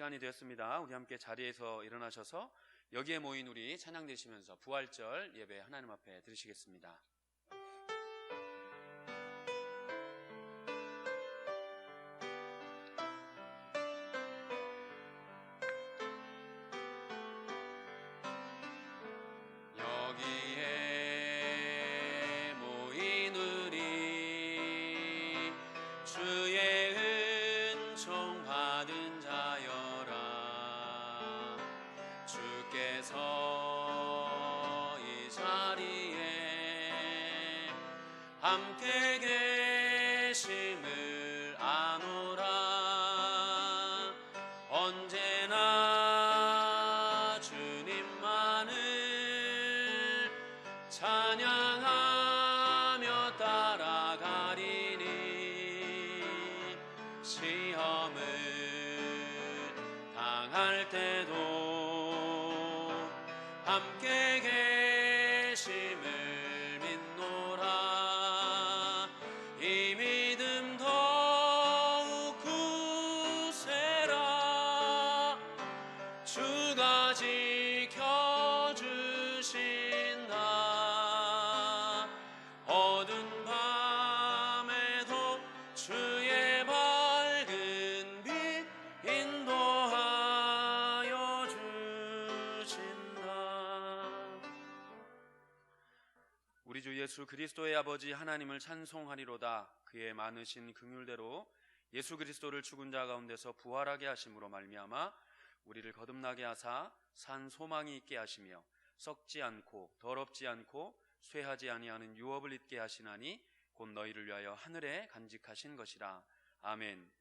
시간이 되었습니다. 우리 함께 자리에서 일어나셔서 여기에 모인 우리 찬양 드시면서 부활절 예배 하나님 앞에 드리시겠습니다. 여기에 모인 우리 주의 은총 받은 자여라. 주께서 이 자리에 함께 계심을 아노라. 언제나 주님만을 찬양하며 따라가리니 시험을 당할 때도 함께 계심을 믿노라. 이 믿음 더욱 굳세라. 주가 지켜주신다. 어두운 밤에도 주의 밝은 빛 인도하여 주신다. 우리 주 예수 그리스도의 아버지 하나님을 찬송하리로다. 그의 많으신 긍휼대로 예수 그리스도를 죽은 자 가운데서 부활하게 하심으로 말미암아 우리를 거듭나게 하사 산 소망이 있게 하시며 썩지 않고 더럽지 않고 쇠하지 아니하는 유업을 입게 하시나니 곧 너희를 위하여 하늘에 간직하신 것이라. 아멘.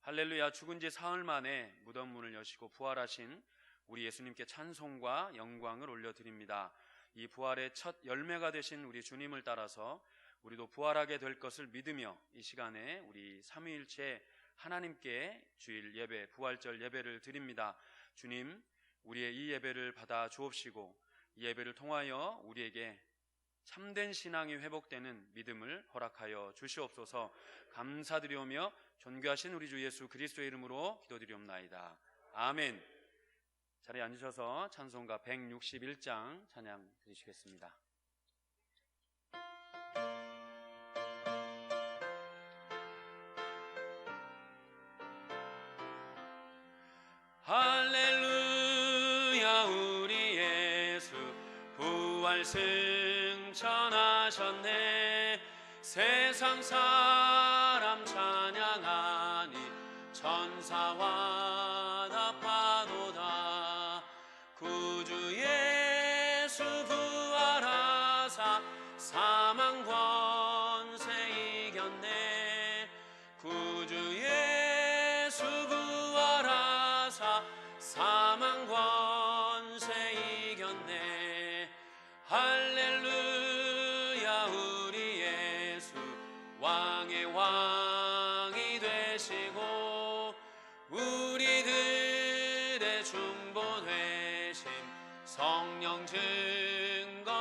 할렐루야. 죽은 지 사흘 만에 무덤 문을 여시고 부활하신 우리 예수님께 찬송과 영광을 올려드립니다. 이 부활의 첫 열매가 되신 우리 주님을 따라서 우리도 부활하게 될 것을 믿으며 이 시간에 우리 삼위일체 하나님께 주일 예배, 부활절 예배를 드립니다. 주님, 우리의 이 예배를 받아 주옵시고 이 예배를 통하여 우리에게 참된 신앙이 회복되는 믿음을 허락하여 주시옵소서. 감사드리오며 존귀하신 우리 주 예수 그리스도의 이름으로 기도드리옵나이다. 아멘. 자리에 앉으셔서 찬송가 161장 찬양 드리시겠습니다. 할렐루야. 우리 예수 부활 승천하셨네. 세상 사람 찬양하니 천사와 답하도다. 구주 예수 부활하사 사망 권세 이겼네. 구주 예수 부활하사 사망 권세 이겼네. 할렐루야. 우리 예수 왕의 왕이 되시고 우리들의 중보 되심 성령 증거하시네.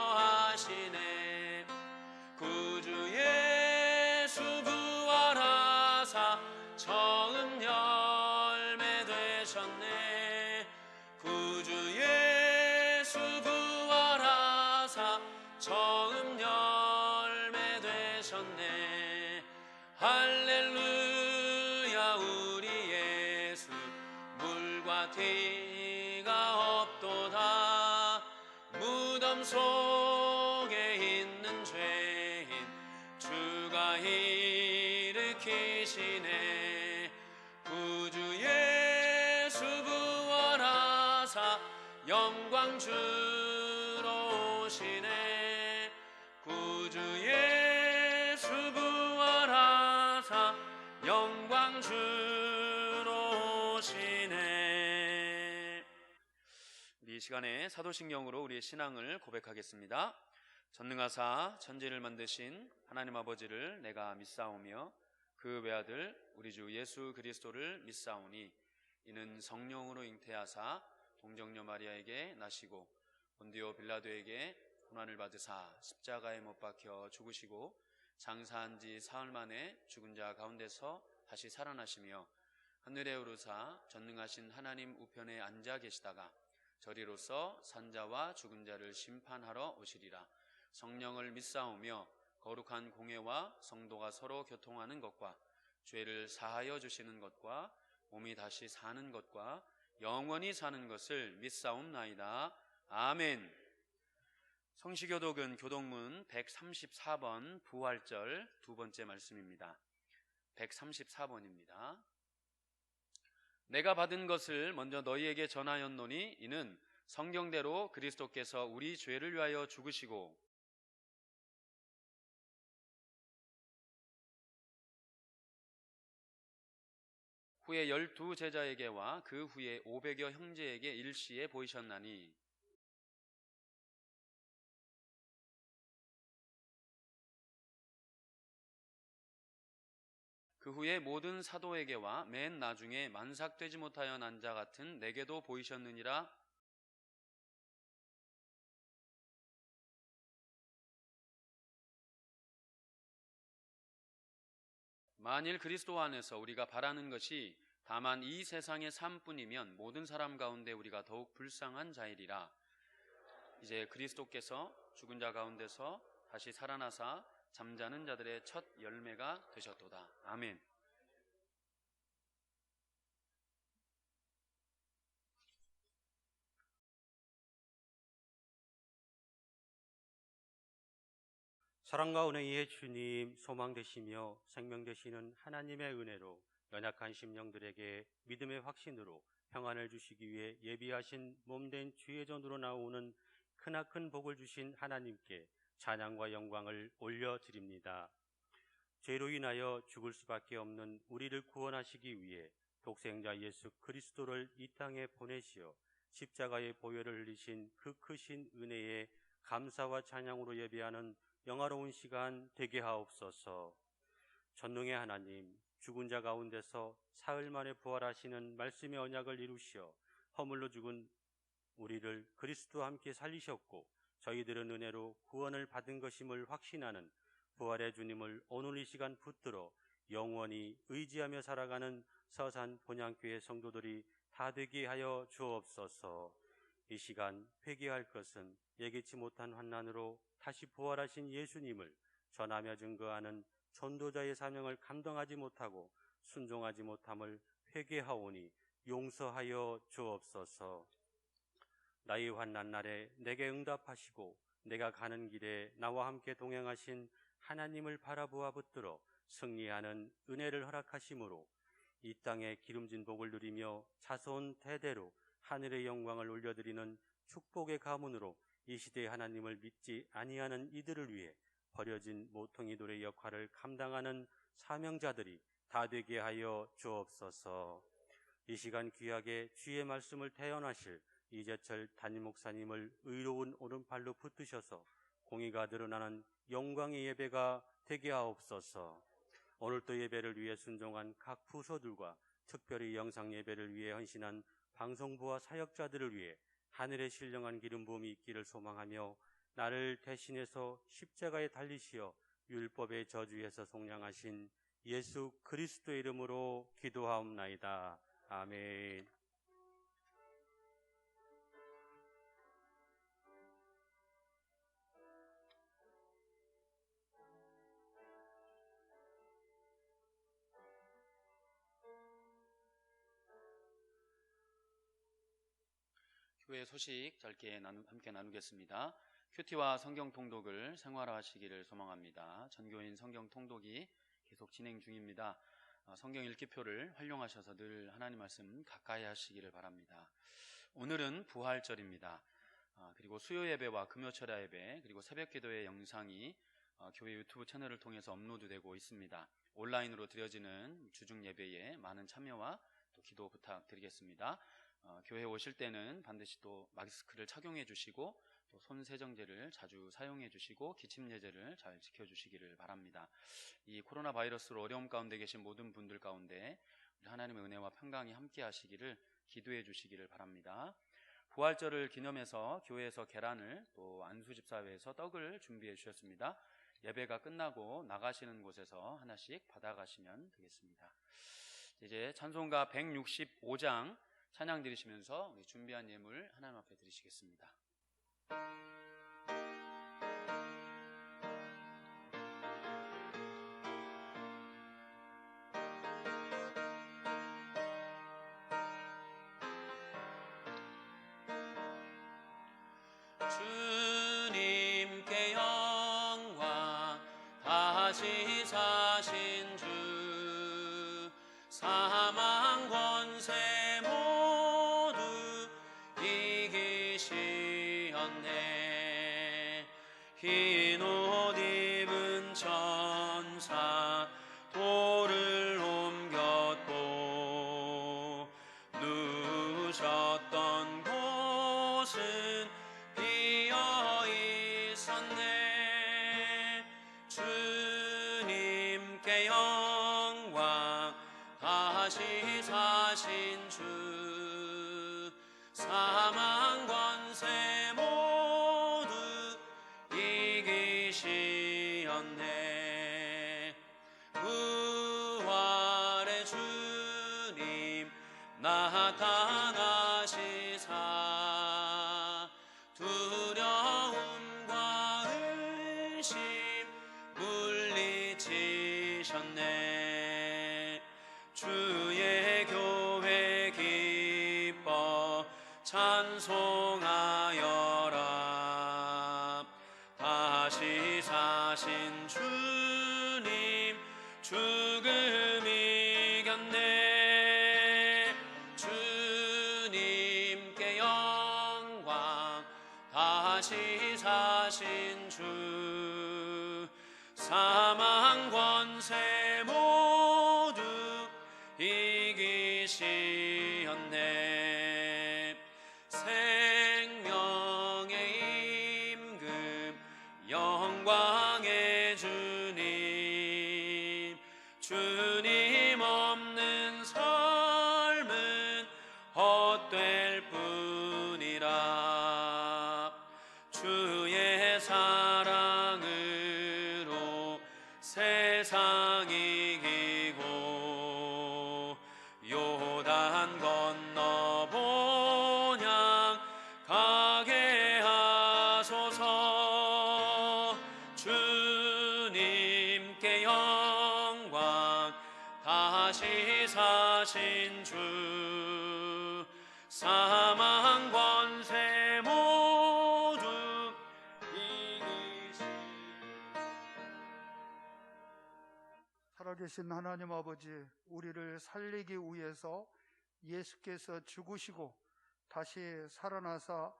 구주 예수 부활하사 처음 열매 되셨네. 구주 예수 부활하사 처음 열매 되셨네. 할렐루야. 우리 예수 물과 티가 없도다. 무덤 속에 있는 죄인 주가 일으키시네. 구주 예수 부활하사 영광 주러 오시네. 구주 예수 부활하사 영광 주러 오시네. 우리 이 시간에 사도신경으로 우리의 신앙을 고백하겠습니다. 전능하사 천지를 만드신 하나님 아버지를 내가 믿사오며 그 외아들 우리 주 예수 그리스도를 믿사오니 이는 성령으로 잉태하사 동정녀 마리아에게 나시고 본디오 빌라도에게 고난을 받으사 십자가에 못 박혀 죽으시고 장사한 지 사흘 만에 죽은 자 가운데서 다시 살아나시며 하늘에 오르사 전능하신 하나님 우편에 앉아 계시다가 저리로서 산자와 죽은 자를 심판하러 오시리라. 성령을 믿사오며 거룩한 공회와 성도가 서로 교통하는 것과 죄를 사하여 주시는 것과 몸이 다시 사는 것과 영원히 사는 것을 믿사옵나이다. 아멘. 성시교독은 교독문 134번 부활절 두 번째 말씀입니다. 134번입니다. 내가 받은 것을 먼저 너희에게 전하였노니 이는 성경대로 그리스도께서 우리 죄를 위하여 죽으시고 후에 12제자에게와 그 후에 500여 형제에게 일시에 보이셨나니 그 후에 모든 사도에게와 맨 나중에 만삭되지 못하여 난 자 같은 내게도 보이셨느니라. 만일 그리스도 안에서 우리가 바라는 것이 다만 이 세상의 삶뿐이면 모든 사람 가운데 우리가 더욱 불쌍한 자이리라. 이제 그리스도께서 죽은 자 가운데서 다시 살아나사 잠자는 자들의 첫 열매가 되셨도다. 아멘. 사랑과 은혜의 주님, 소망 되시며 생명 되시는 하나님의 은혜로 연약한 심령들에게 믿음의 확신으로 평안을 주시기 위해 예비하신 몸된 주의 전으로 나오는 크나큰 복을 주신 하나님께 찬양과 영광을 올려드립니다. 죄로 인하여 죽을 수밖에 없는 우리를 구원하시기 위해 독생자 예수 그리스도를 이 땅에 보내시어 십자가의 보혈을 흘리신 그 크신 은혜에 감사와 찬양으로 예배하는 영화로운 시간 되게 하옵소서. 전능의 하나님, 죽은 자 가운데서 사흘 만에 부활하시는 말씀의 언약을 이루시어 허물로 죽은 우리를 그리스도와 함께 살리셨고 저희들은 은혜로 구원을 받은 것임을 확신하는 부활의 주님을 오늘 이 시간 붙들어 영원히 의지하며 살아가는 서산 본향교회 성도들이 다 되게 하여 주옵소서. 이 시간 회개할 것은 예기치 못한 환난으로 다시 부활하신 예수님을 전하며 증거하는 전도자의 사명을 감당하지 못하고 순종하지 못함을 회개하오니 용서하여 주옵소서. 나의 환난 날에 내게 응답하시고 내가 가는 길에 나와 함께 동행하신 하나님을 바라보아 붙들어 승리하는 은혜를 허락하심으로 이 땅에 기름진 복을 누리며 자손 대대로 하늘의 영광을 올려드리는 축복의 가문으로 이 시대의 하나님을 믿지 아니하는 이들을 위해 버려진 모퉁이돌의 역할을 감당하는 사명자들이 다 되게 하여 주옵소서. 이 시간 귀하게 주의 말씀을 태연하실 이재철 담임 목사님을 의로운 오른팔로 붙드셔서 공의가 드러나는 영광의 예배가 되게 하옵소서. 오늘도 예배를 위해 순종한 각 부서들과 특별히 영상 예배를 위해 헌신한 방송부와 사역자들을 위해 하늘에 신령한 기름 부음이 있기를 소망하며 나를 대신해서 십자가에 달리시어 율법의 저주에서 속량하신 예수 그리스도의 이름으로 기도하옵나이다. 아멘. 교회 소식 짧게 함께 나누겠습니다. 큐티와 성경 통독을 생활화하시기를 소망합니다. 전교인 성경 통독이 계속 진행 중입니다. 성경 읽기표를 활용하셔서 늘 하나님 말씀 가까이 하시기를 바랍니다. 오늘은 부활절입니다. 그리고 수요 예배와 금요 철야 예배 그리고 새벽 기도의 영상이 교회 유튜브 채널을 통해서 업로드되고 있습니다. 온라인으로 드려지는 주중 예배에 많은 참여와 또 기도 부탁드리겠습니다. 교회에 오실 때는 반드시 또 마스크를 착용해 주시고 또 손 세정제를 자주 사용해 주시고 기침 예절을 잘 지켜 주시기를 바랍니다. 이 코로나 바이러스로 어려움 가운데 계신 모든 분들 가운데 우리 하나님의 은혜와 평강이 함께 하시기를 기도해 주시기를 바랍니다. 부활절을 기념해서 교회에서 계란을 또 안수집사회에서 떡을 준비해 주셨습니다. 예배가 끝나고 나가시는 곳에서 하나씩 받아가시면 되겠습니다. 이제 찬송가 165장 찬양 드리시면서 우리 준비한 예물 하나님 앞에 드리시겠습니다. 주님께 영광, 다시 사신 주, 사망 권세 모두 이기시었네. 흰 옷 입은 천사 돌을 옮겼고, 누우셨던 곳은 비어 있었네. 주님께 영광, 다시 사신 주, 사망 권세 모두 이기시었네. 부활의 주님 나타나시사, 두려움과 의심 물리치셨네. 주의 교회 기뻐 찬송하여라. 다시 사신 주님 죽음 이겼네. 주님께 영광, 다시 사신 주, 사망 권세 모두 이기시었네. 생명의 임금, 영광의 주님, 주님 없는 삶은 헛될 뿐이라. 주의 사랑으로 세상 이기고, 요단 건너 본향 가게 하소서. 주님께 영광, 다시 사신 주, 사망 권세 모두 이기시. 살아계신 하나님 아버지, 우리를 살리기 위해서 예수께서 죽으시고 다시 살아나사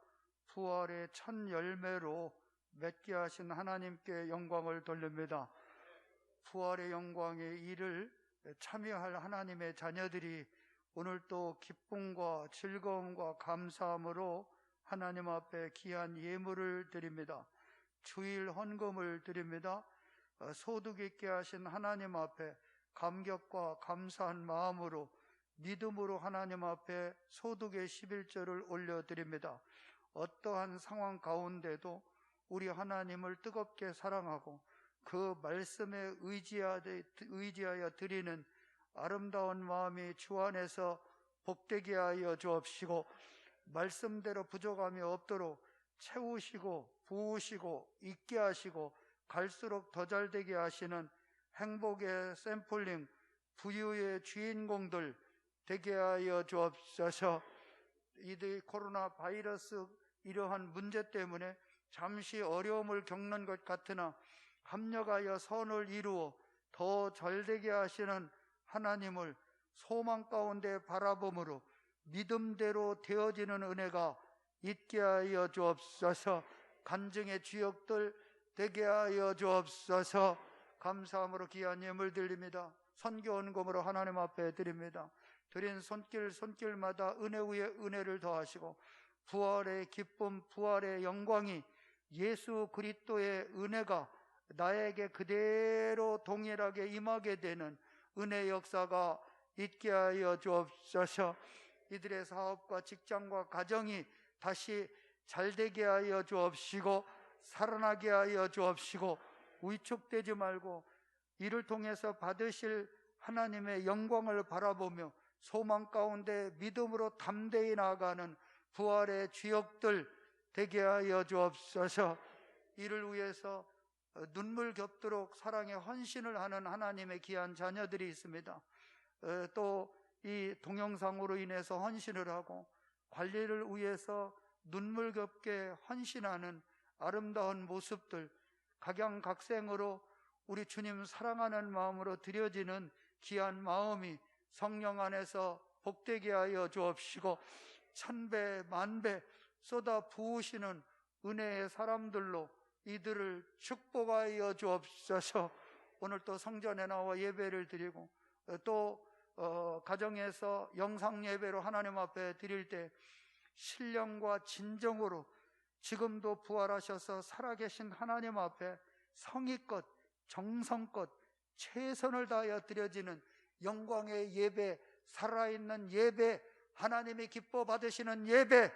부활의 첫 열매로 맺게 하신 하나님께 영광을 돌립니다. 부활의 영광의 일을 참여할 하나님의 자녀들이 오늘 또 기쁨과 즐거움과 감사함으로 하나님 앞에 귀한 예물을 드립니다. 주일 헌금을 드립니다. 소득 있게 하신 하나님 앞에 감격과 감사한 마음으로 믿음으로 하나님 앞에 소득의 11조를 올려드립니다. 어떠한 상황 가운데도 우리 하나님을 뜨겁게 사랑하고 그 말씀에 의지하여 드리는 아름다운 마음이 주 안에서 복되게 하여 주옵시고, 말씀대로 부족함이 없도록 채우시고 부으시고 있게 하시고 갈수록 더 잘되게 하시는 행복의 샘플링, 부유의 주인공들 되게 하여 주옵소서. 이들 코로나 바이러스 이러한 문제 때문에 잠시 어려움을 겪는 것 같으나 합력하여 선을 이루어 더 잘되게 하시는 하나님을 소망 가운데 바라봄으로 믿음대로 되어지는 은혜가 있게 하여 주옵소서. 간증의 주역들 되게 하여 주옵소서. 감사함으로 귀한 예물 드립니다. 선교 헌금으로 하나님 앞에 드립니다. 드린 손길마다 은혜 위에 은혜를 더하시고 부활의 기쁨, 부활의 영광이 예수 그리스도의 은혜가 나에게 그대로 동일하게 임하게 되는 은혜 역사가 있게 하여 주옵소서. 이들의 사업과 직장과 가정이 다시 잘되게 하여 주옵시고 살아나게 하여 주옵시고 위축되지 말고 이를 통해서 받으실 하나님의 영광을 바라보며 소망 가운데 믿음으로 담대히 나아가는 부활의 주역들 되게 하여 주옵소서. 이를 위해서 눈물 겹도록 사랑에 헌신을 하는 하나님의 귀한 자녀들이 있습니다. 또 이 동영상으로 인해서 헌신을 하고 관리를 위해서 눈물겹게 헌신하는 아름다운 모습들, 각양각색으로 우리 주님 사랑하는 마음으로 드려지는 귀한 마음이 성령 안에서 복되게 하여 주옵시고, 천배 만배 쏟아 부으시는 은혜의 사람들로 이들을 축복하여 주옵소서. 오늘 또 성전에 나와 예배를 드리고 또 가정에서 영상 예배로 하나님 앞에 드릴 때 신령과 진정으로 지금도 부활하셔서 살아계신 하나님 앞에 성의껏 정성껏 최선을 다하여 드려지는 영광의 예배, 살아있는 예배, 하나님이 기뻐 받으시는 예배,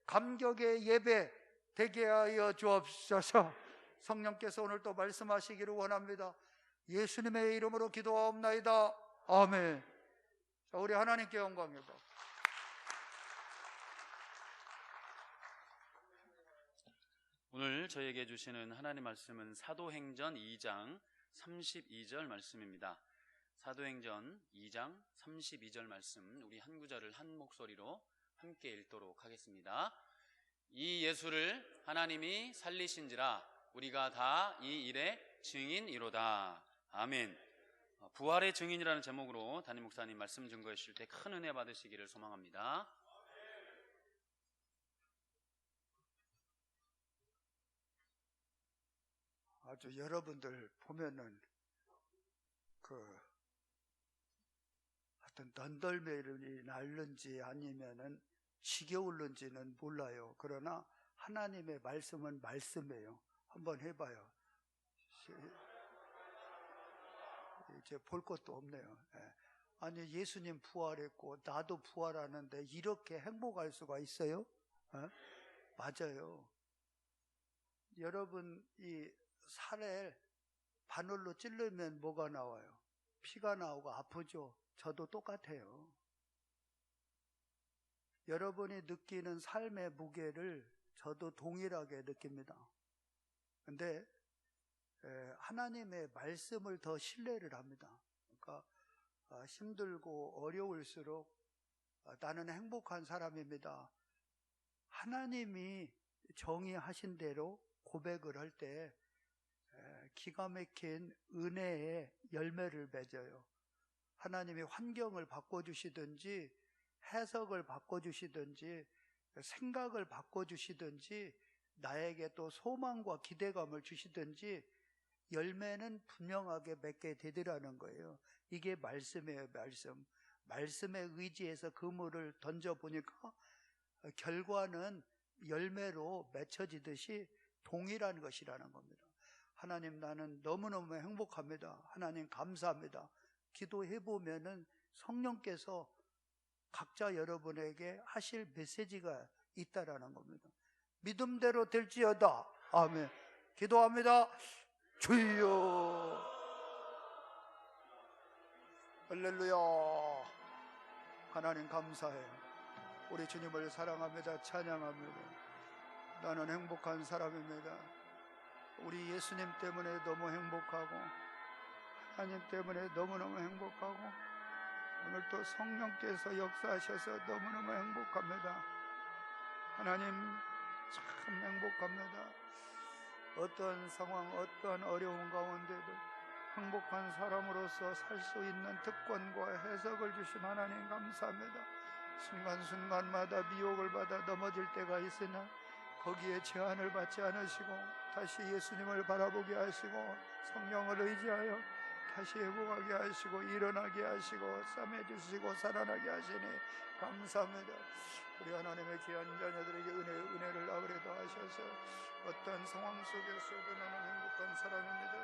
감격의 예배 되게 하여 주옵소서. 성령께서 오늘 또 말씀하시기를 원합니다. 예수님의 이름으로 기도하옵나이다. 아멘. 자, 우리 하나님께 영광입니다. 오늘 저에게 주시는 하나님 말씀은 사도행전 2장 32절 말씀입니다. 사도행전 2장 32절 말씀, 우리 한 구절을 한 목소리로 함께 읽도록 하겠습니다. 이 예수를 하나님이 살리신지라 우리가 다 이 일의 증인이로다. 아멘. 부활의 증인이라는 제목으로 담임 목사님 말씀 증거해 주실 때 큰 은혜 받으시기를 소망합니다. 아주 여러분들 보면은 하여튼 넌덜매를 날는지 아니면은 지겨울는지는 몰라요. 그러나 하나님의 말씀은 말씀이에요. 한번 해봐요. 이제 볼 것도 없네요. 아니, 예수님 부활했고 나도 부활하는데 이렇게 행복할 수가 있어요? 맞아요. 여러분, 이 살에 바늘로 찌르면 뭐가 나와요? 피가 나오고 아프죠? 저도 똑같아요. 여러분이 느끼는 삶의 무게를 저도 동일하게 느낍니다. 근데 하나님의 말씀을 더 신뢰를 합니다. 그러니까 힘들고 어려울수록 나는 행복한 사람입니다. 하나님이 정의하신 대로 고백을 할 때 기가 막힌 은혜의 열매를 맺어요. 하나님이 환경을 바꿔주시든지 해석을 바꿔주시든지 생각을 바꿔주시든지 나에게 또 소망과 기대감을 주시든지 열매는 분명하게 맺게 되더라는 거예요. 이게 말씀이에요. 말씀에 의지해서 그물을 던져보니까 결과는 열매로 맺혀지듯이 동일한 것이라는 겁니다. 하나님, 나는 너무너무 행복합니다. 하나님 감사합니다. 기도해보면은 성령께서 각자 여러분에게 하실 메시지가 있다라는 겁니다. 믿음대로 될지어다. 아멘. 기도합니다. 주여. 할렐루야. 하나님 감사해요. 우리 주님을 사랑합니다. 찬양합니다. 나는 행복한 사람입니다. 우리 예수님 때문에 너무 행복하고 하나님 때문에 너무너무 행복하고 오늘 또 성령께서 역사하셔서 너무너무 행복합니다. 하나님 참 행복합니다. 어떤 상황, 어떤 어려운 가운데도 행복한 사람으로서 살 수 있는 특권과 해석을 주신 하나님 감사합니다. 순간순간마다 미혹을 받아 넘어질 때가 있으나 거기에 제한을 받지 않으시고 다시 예수님을 바라보게 하시고 성령을 의지하여 다시 회복하게 하시고 일어나게 하시고 싸매주시고 살아나게 하시니 감사합니다. 우리 하나님의 귀한 자녀들에게 은혜를 아버지 더하셔서 어떤 상황 속에서도 나는 행복한 사람입니다.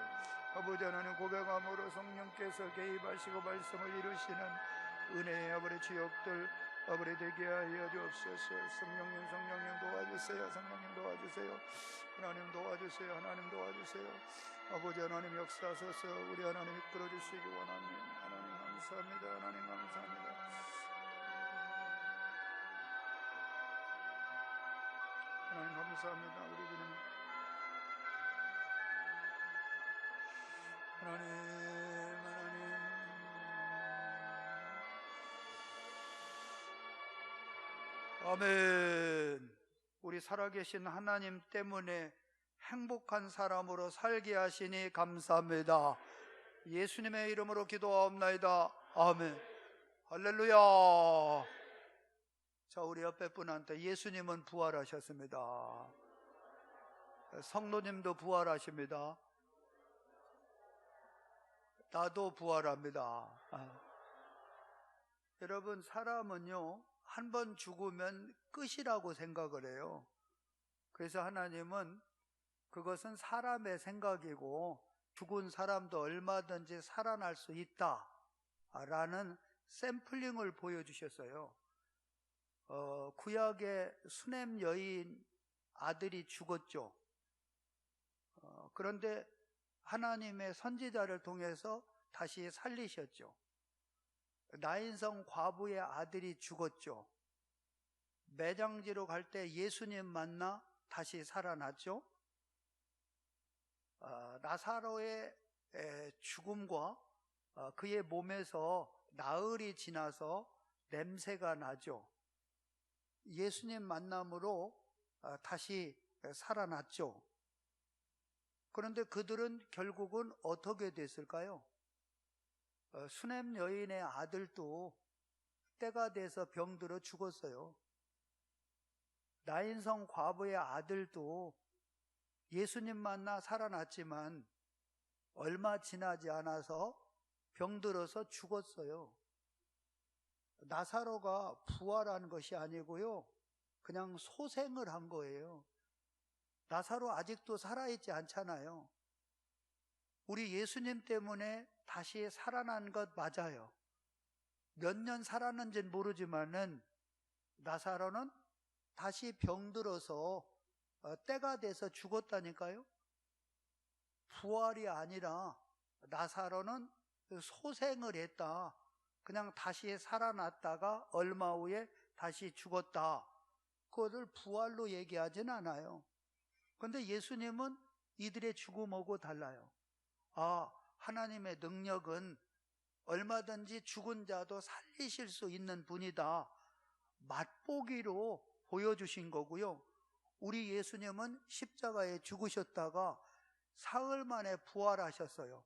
아버지 하나님 고백함으로 성령께서 개입하시고 말씀을 이루시는 은혜의 아버지 주역들 아버지 되게 하여 주옵소서. 성령님 도와주세요. 성령님 도와주세요. 하나님 도와주세요. 하나님 도와주세요. 아버지 하나님 역사하소서. 우리 하나님 이끌어 주시기 원합니다. 하나님 감사합니다. 하나님 감사합니다. 하나님 감사합니다. 우리 주님 하나님 아멘. 우리 살아계신 하나님 때문에 행복한 사람으로 살게 하시니 감사합니다. 예수님의 이름으로 기도하옵나이다. 아멘. 할렐루야. 자, 우리 옆에 분한테 예수님은 부활하셨습니다. 성도님도 부활하십니다. 나도 부활합니다. 여러분, 사람은요, 한 번 죽으면 끝이라고 생각을 해요. 그래서 하나님은 그것은 사람의 생각이고 죽은 사람도 얼마든지 살아날 수 있다라는 샘플링을 보여주셨어요. 구약의 수넴 여인 아들이 죽었죠. 그런데 하나님의 선지자를 통해서 다시 살리셨죠. 나인성 과부의 아들이 죽었죠. 매장지로 갈 때 예수님 만나 다시 살아났죠. 나사로의 죽음과 그의 몸에서 나흘이 지나서 냄새가 나죠. 예수님 만남으로 다시 살아났죠. 그런데 그들은 결국은 어떻게 됐을까요? 수넴 여인의 아들도 때가 돼서 병들어 죽었어요. 나인성 과부의 아들도 예수님 만나 살아났지만 얼마 지나지 않아서 병들어서 죽었어요. 나사로가 부활한 것이 아니고요, 그냥 소생을 한 거예요. 나사로 아직도 살아있지 않잖아요. 우리 예수님 때문에 다시 살아난 것 맞아요. 몇 년 살았는지는 모르지만은 나사로는 다시 병들어서 때가 돼서 죽었다니까요. 부활이 아니라 나사로는 소생을 했다. 그냥 다시 살아났다가 얼마 후에 다시 죽었다. 그것을 부활로 얘기하진 않아요. 그런데 예수님은 이들의 죽음하고 달라요. 하나님의 능력은 얼마든지 죽은 자도 살리실 수 있는 분이다. 맛보기로 보여주신 거고요. 우리 예수님은 십자가에 죽으셨다가 사흘 만에 부활하셨어요.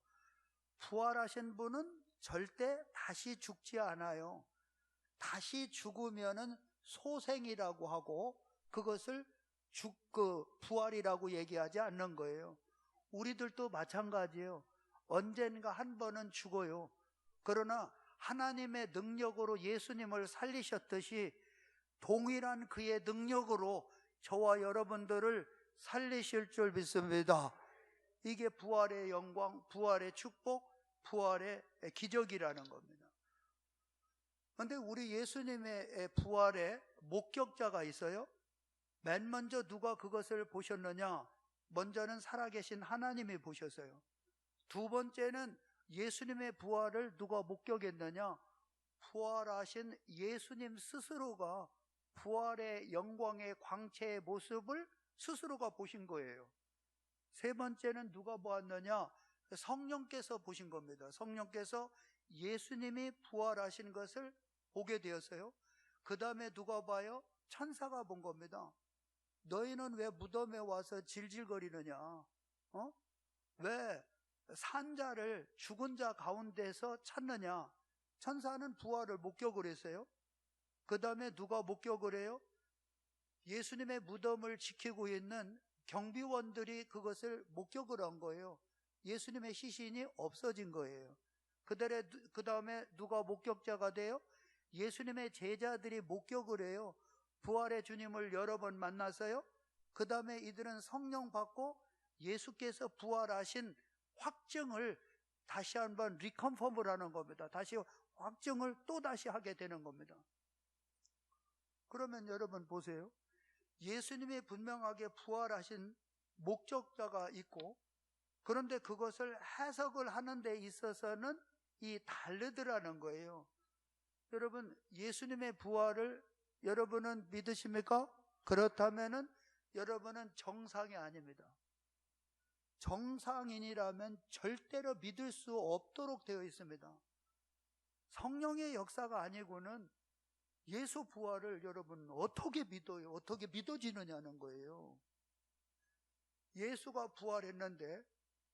부활하신 분은 절대 다시 죽지 않아요. 다시 죽으면은 소생이라고 하고 그것을 부활이라고 얘기하지 않는 거예요. 우리들도 마찬가지예요. 언젠가 한 번은 죽어요. 그러나 하나님의 능력으로 예수님을 살리셨듯이 동일한 그의 능력으로 저와 여러분들을 살리실 줄 믿습니다. 이게 부활의 영광, 부활의 축복, 부활의 기적이라는 겁니다. 그런데 우리 예수님의 부활에 목격자가 있어요. 맨 먼저 누가 그것을 보셨느냐? 먼저는 살아계신 하나님이 보셨어요. 두 번째는 예수님의 부활을 누가 목격했느냐? 부활하신 예수님 스스로가 부활의 영광의 광채의 모습을 스스로가 보신 거예요. 세 번째는 누가 보았느냐? 성령께서 보신 겁니다. 성령께서 예수님이 부활하신 것을 보게 되었어요. 그 다음에 누가 봐요? 천사가 본 겁니다. 너희는 왜 무덤에 와서 질질거리느냐? 왜 산자를 죽은 자 가운데서 찾느냐? 천사는 부활을 목격을 했어요. 그 다음에 누가 목격을 해요? 예수님의 무덤을 지키고 있는 경비원들이 그것을 목격을 한 거예요. 예수님의 시신이 없어진 거예요. 그 다음에 누가 목격자가 돼요? 예수님의 제자들이 목격을 해요. 부활의 주님을 여러 번 만났어요. 그 다음에 이들은 성령 받고 예수께서 부활하신 확증을 다시 한번 리컨펌을 하는 겁니다. 다시 확증을 또 다시 하게 되는 겁니다. 그러면 여러분 보세요. 예수님이 분명하게 부활하신 목적자가 있고, 그런데 그것을 해석을 하는 데 있어서는 이 다르더라는 거예요. 여러분, 예수님의 부활을 여러분은 믿으십니까? 그렇다면은 여러분은 정상이 아닙니다. 정상인이라면 절대로 믿을 수 없도록 되어 있습니다. 성령의 역사가 아니고는 예수 부활을 여러분 어떻게 믿어요? 어떻게 믿어지느냐는 거예요. 예수가 부활했는데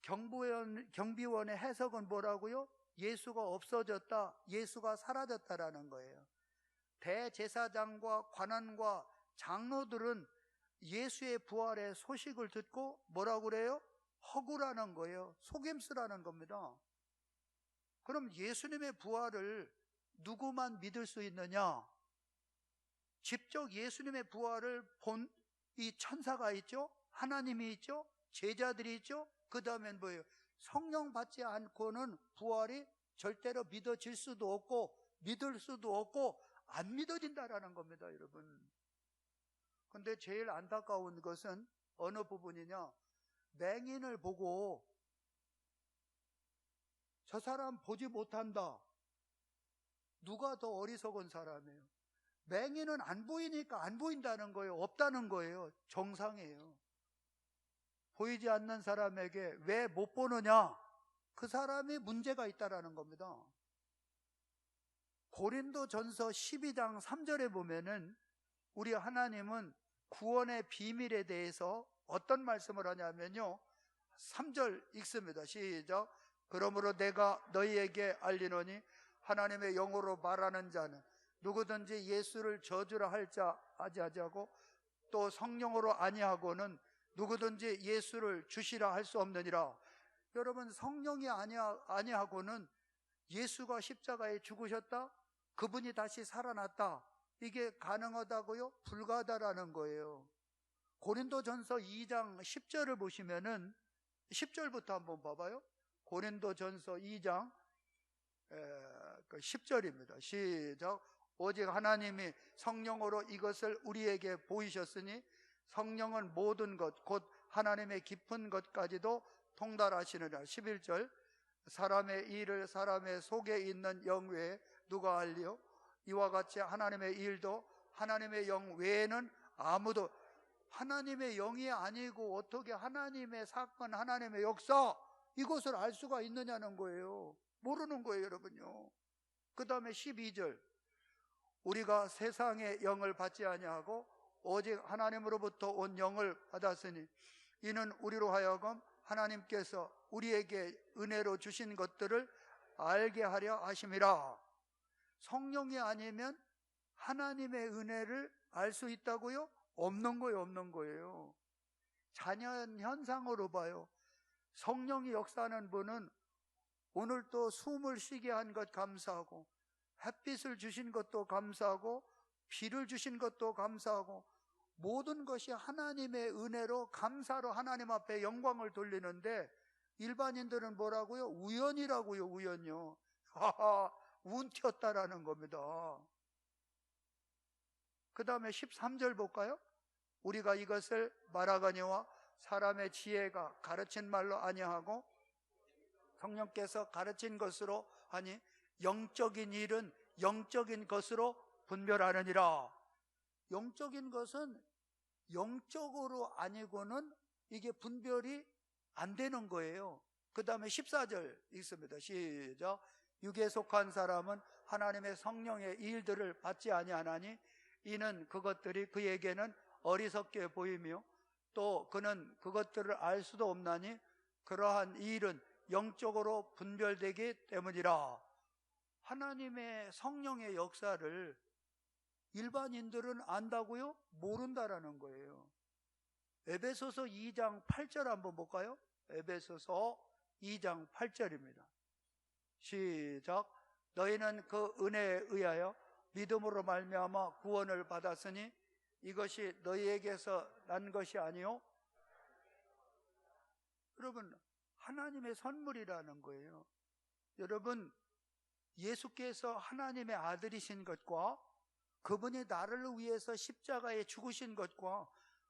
경비원의 해석은 뭐라고요? 예수가 없어졌다, 예수가 사라졌다라는 거예요. 대제사장과 관원과 장로들은 예수의 부활의 소식을 듣고 뭐라고 그래요? 허구라는 거예요. 속임수라는 겁니다. 그럼 예수님의 부활을 누구만 믿을 수 있느냐? 직접 예수님의 부활을 본 이 천사가 있죠? 하나님이 있죠? 제자들이 있죠? 그 다음엔 뭐예요? 성령 받지 않고는 부활이 절대로 믿어질 수도 없고 믿을 수도 없고 안 믿어진다라는 겁니다, 여러분. 근데 제일 안타까운 것은 어느 부분이냐? 맹인을 보고 저 사람 보지 못한다. 누가 더 어리석은 사람이에요? 맹인은 안 보이니까 안 보인다는 거예요. 없다는 거예요. 정상이에요. 보이지 않는 사람에게 왜 못 보느냐? 그 사람이 문제가 있다라는 겁니다. 고린도전서 12장 3절에 보면은 우리 하나님은 구원의 비밀에 대해서 어떤 말씀을 하냐면요, 3절 읽습니다. 시작. 그러므로 내가 너희에게 알리노니 하나님의 영으로 말하는 자는 누구든지 예수를 저주라 할 자 아니하고 또 성령으로 아니하고는 누구든지 예수를 주시라 할 수 없느니라. 여러분, 성령이 아니하고는 예수가 십자가에 죽으셨다, 그분이 다시 살아났다, 이게 가능하다고요? 불가하다라는 거예요. 고린도전서 2장 10절을 보시면은 10절부터 한번 봐봐요. 고린도전서 2장 10절입니다. 시작. 오직 하나님이 성령으로 이것을 우리에게 보이셨으니 성령은 모든 것 곧 하나님의 깊은 것까지도 통달하시느라. 11절. 사람의 일을 사람의 속에 있는 영 외에 누가 알리요? 이와 같이 하나님의 일도 하나님의 영 외에는 아무도. 하나님의 영이 아니고 어떻게 하나님의 사건, 하나님의 역사, 이것을 알 수가 있느냐는 거예요. 모르는 거예요, 여러분요. 그 다음에 12절. 우리가 세상의 영을 받지 아니하고 오직 하나님으로부터 온 영을 받았으니 이는 우리로 하여금 하나님께서 우리에게 은혜로 주신 것들을 알게 하려 하심이라. 성령이 아니면 하나님의 은혜를 알 수 있다고요? 없는 거예요, 없는 거예요. 자연 현상으로 봐요. 성령이 역사하는 분은 오늘 또 숨을 쉬게 한 것 감사하고, 햇빛을 주신 것도 감사하고, 비를 주신 것도 감사하고, 모든 것이 하나님의 은혜로 감사로 하나님 앞에 영광을 돌리는데, 일반인들은 뭐라고요? 우연이라고요, 우연요. 하하, 운 튀었다라는 겁니다. 그 다음에 13절 볼까요? 우리가 이것을 말하거니와 사람의 지혜가 가르친 말로 아니하고 성령께서 가르친 것으로 하니 영적인 일은 영적인 것으로 분별하느니라. 영적인 것은 영적으로 아니고는 이게 분별이 안 되는 거예요. 그 다음에 14절 읽습니다. 시작. 육에 속한 사람은 하나님의 성령의 일들을 받지 아니하나니 이는 그것들이 그에게는 어리석게 보이며 또 그는 그것들을 알 수도 없나니 그러한 일은 영적으로 분별되기 때문이라. 하나님의 성령의 역사를 일반인들은 안다고요? 모른다라는 거예요. 에베소서 2장 8절 한번 볼까요? 에베소서 2장 8절입니다. 시작. 너희는 그 은혜에 의하여 믿음으로 말미암아 구원을 받았으니 이것이 너희에게서 난 것이 아니요. 여러분, 하나님의 선물이라는 거예요. 여러분, 예수께서 하나님의 아들이신 것과 그분이 나를 위해서 십자가에 죽으신 것과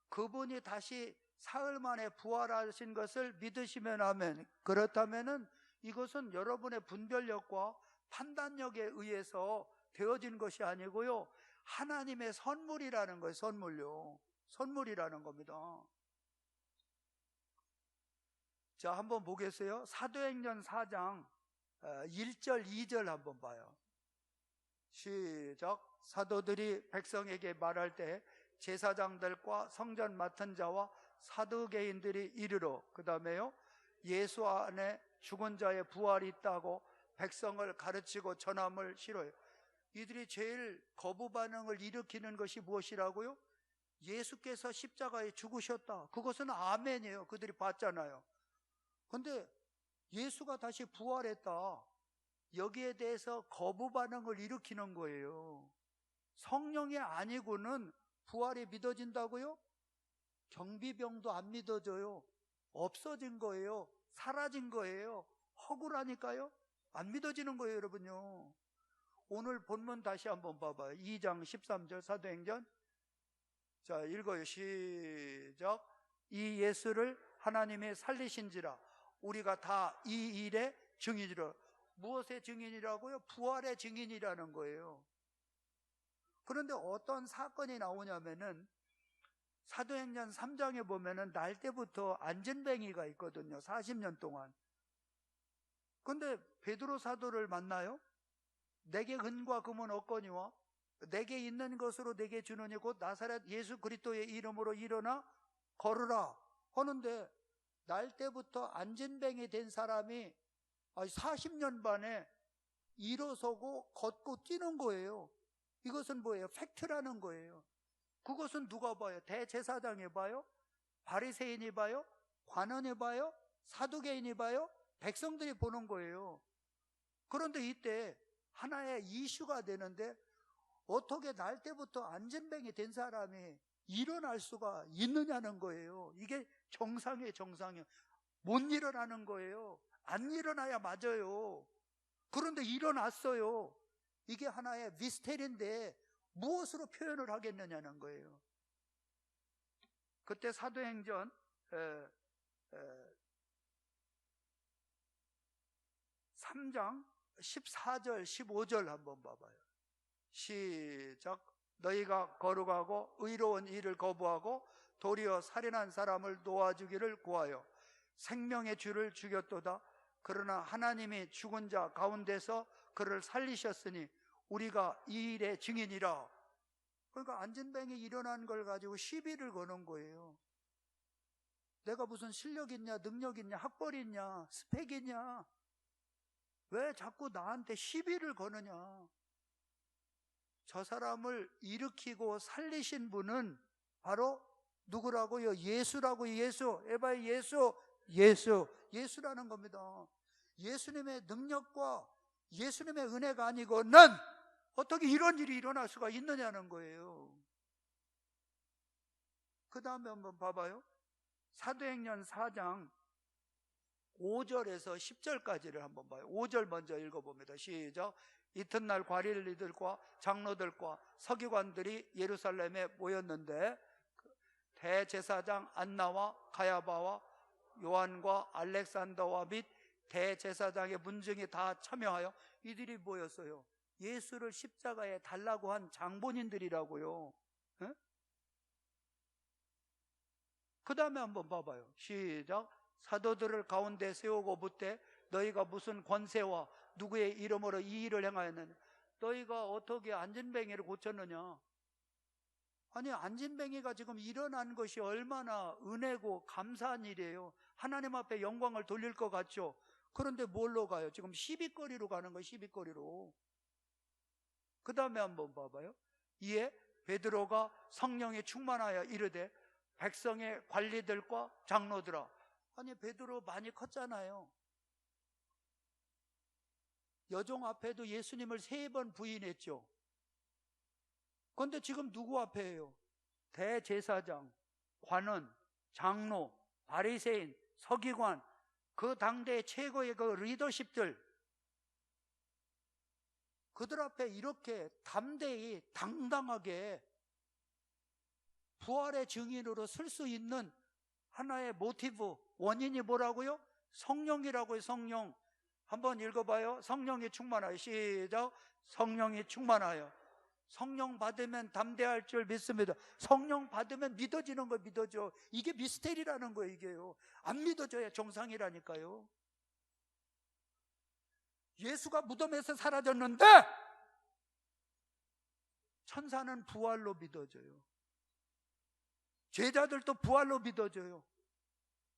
그분이 다시 사흘 만에 부활하신 것을 믿으시면 하면, 그렇다면은 이것은 여러분의 분별력과 판단력에 의해서 되어진 것이 아니고요, 하나님의 선물이라는 거예요. 선물요. 선물이라는 겁니다. 자, 한번 보겠어요? 사도행전 4장 1절 2절 한번 봐요. 시작. 사도들이 백성에게 말할 때 제사장들과 성전 맡은 자와 사두개인들이 이르러, 그 다음에요, 예수 안에 죽은 자의 부활이 있다고 백성을 가르치고 전함을 싫어요. 이들이 제일 거부 반응을 일으키는 것이 무엇이라고요? 예수께서 십자가에 죽으셨다. 그것은 아멘이에요. 그들이 봤잖아요. 근데 예수가 다시 부활했다. 여기에 대해서 거부 반응을 일으키는 거예요. 성령이 아니고는 부활이 믿어진다고요? 경비병도 안 믿어져요. 없어진 거예요. 사라진 거예요. 허구라니까요. 안 믿어지는 거예요, 여러분요. 오늘 본문 다시 한번 봐봐요. 2장 13절 사도행전. 자, 읽어요. 시작. 이 예수를 하나님이 살리신지라 우리가 다 이 일의 증인이라. 무엇의 증인이라고요? 부활의 증인이라는 거예요. 그런데 어떤 사건이 나오냐면은 사도행전 3장에 보면은 날 때부터 안전뱅이가 있거든요. 40년 동안. 근데 베드로 사도를 만나요. 내게 은과 금은 없거니와 내게 있는 것으로 내게 주느니 곧 나사렛 예수 그리스도의 이름으로 일어나 걸으라 하는데, 날 때부터 안전뱅이 된 사람이 40년 만에 일어서고 걷고 뛰는 거예요. 이것은 뭐예요? 팩트라는 거예요. 그것은 누가 봐요? 대제사장이 봐요? 바리새인이 봐요? 관원이 봐요? 사두개인이 봐요? 백성들이 보는 거예요. 그런데 이때 하나의 이슈가 되는데, 어떻게 날 때부터 안전뱅이 된 사람이 일어날 수가 있느냐는 거예요. 이게 정상이에요. 정상이에요. 못 일어나는 거예요. 안 일어나야 맞아요. 그런데 일어났어요. 이게 하나의 미스테리인데 무엇으로 표현을 하겠느냐는 거예요. 그때 사도행전 3장 14절 15절 한번 봐봐요. 시작. 너희가 거룩하고 의로운 일을 거부하고 도리어 살인한 사람을 놓아주기를 구하여 생명의 주를 죽였도다. 그러나 하나님이 죽은 자 가운데서 그를 살리셨으니 우리가 이 일의 증인이라. 그러니까 안전뱅이 일어난 걸 가지고 시비를 거는 거예요. 내가 무슨 실력 있냐, 능력 있냐, 학벌 있냐, 스펙 있냐, 왜 자꾸 나한테 시비를 거느냐. 저 사람을 일으키고 살리신 분은 바로 누구라고요? 예수라고요. 예수. 에바의 예수라는 겁니다. 예수님의 능력과 예수님의 은혜가 아니고는 어떻게 이런 일이 일어날 수가 있느냐는 거예요. 그 다음에 한번 봐봐요. 사도행전 4장 5절에서 10절까지를 한번 봐요. 5절 먼저 읽어봅니다. 시작. 이튿날 관리들과 장로들과 서기관들이 예루살렘에 모였는데 대제사장 안나와 가야바와 요한과 알렉산더와 및 대제사장의 문중이 다 참여하여 이들이 모였어요. 예수를 십자가에 달라고 한 장본인들이라고요. 그 다음에 한번 봐봐요. 시작. 사도들을 가운데 세우고 묻되 너희가 무슨 권세와 누구의 이름으로 이 일을 행하였느냐. 너희가 어떻게 안전뱅이를 고쳤느냐. 아니, 안전뱅이가 지금 일어난 것이 얼마나 은혜고 감사한 일이에요. 하나님 앞에 영광을 돌릴 것 같죠. 그런데 뭘로 가요? 지금 시비거리로 가는 거예요. 시비거리로. 그 다음에 한번 봐봐요. 이에 베드로가 성령에 충만하여 이르되 백성의 관리들과 장로들아. 아니, 베드로 많이 컸잖아요. 여종 앞에도 예수님을 3번 부인했죠. 그런데 지금 누구 앞에요? 대제사장, 관원, 장로, 바리새인, 서기관, 그 당대의 최고의 그 리더십들, 그들 앞에 이렇게 담대히 당당하게 부활의 증인으로 쓸 수 있는 하나의 모티브, 원인이 뭐라고요? 성령이라고요. 성령. 한번 읽어봐요. 성령이 충만하여. 시작. 성령이 충만하여. 성령 받으면 담대할 줄 믿습니다. 성령 받으면 믿어지는 거 믿어져. 이게 미스테리라는 거예요. 이게요. 안 믿어져야 정상이라니까요. 예수가 무덤에서 사라졌는데 천사는 부활로 믿어져요. 제자들도 부활로 믿어져요.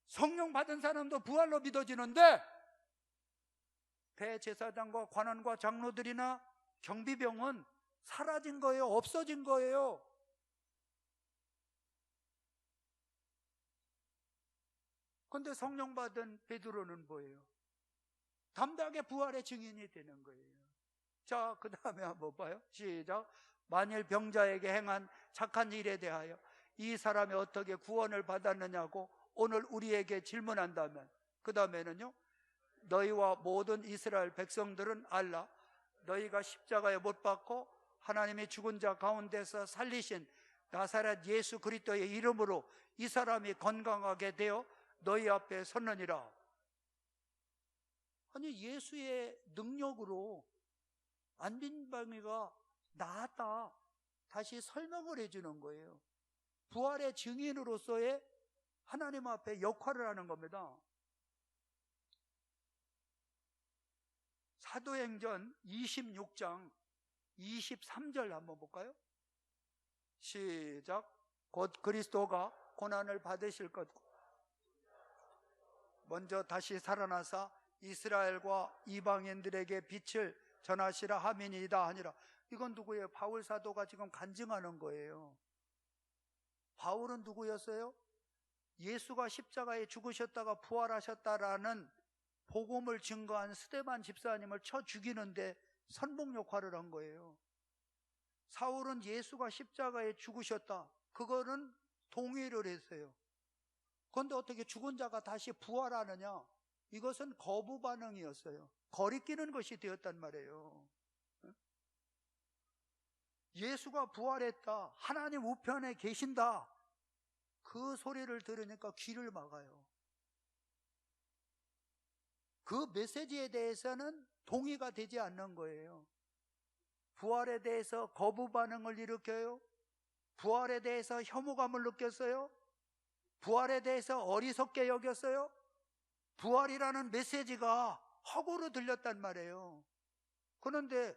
성령 받은 사람도 부활로 믿어지는데 대제사장과 관원과 장로들이나 경비병은 사라진 거예요. 없어진 거예요. 그런데 성령 받은 베드로는 뭐예요? 담대하게 부활의 증인이 되는 거예요. 자, 그 다음에 한번 봐요. 시작. 만일 병자에게 행한 착한 일에 대하여 이 사람이 어떻게 구원을 받았느냐고 오늘 우리에게 질문한다면, 그 다음에는요, 너희와 모든 이스라엘 백성들은 알라. 너희가 십자가에 못 박고 하나님이 죽은 자 가운데서 살리신 나사렛 예수 그리스도의 이름으로 이 사람이 건강하게 되어 너희 앞에 섰느니라. 아니, 예수의 능력으로 안빈방이가 나았다, 다시 설명을 해주는 거예요. 부활의 증인으로서의 하나님 앞에 역할을 하는 겁니다. 사도행전 26장 23절 한번 볼까요? 시작. 곧 그리스도가 고난을 받으실 것, 먼저 다시 살아나사 이스라엘과 이방인들에게 빛을 전하시라 함이니이다 하니라. 이건 누구예요? 바울 사도가 지금 간증하는 거예요. 바울은 누구였어요? 예수가 십자가에 죽으셨다가 부활하셨다라는 복음을 증거한 스데반 집사님을 쳐 죽이는데 선봉 역할을 한 거예요. 사울은 예수가 십자가에 죽으셨다, 그거는 동의를 했어요. 그런데 어떻게 죽은 자가 다시 부활하느냐? 이것은 거부 반응이었어요. 거리끼는 것이 되었단 말이에요. 예수가 부활했다, 하나님 우편에 계신다, 그 소리를 들으니까 귀를 막아요. 그 메시지에 대해서는 동의가 되지 않는 거예요. 부활에 대해서 거부 반응을 일으켜요. 부활에 대해서 혐오감을 느꼈어요. 부활에 대해서 어리석게 여겼어요. 부활이라는 메시지가 허구로 들렸단 말이에요. 그런데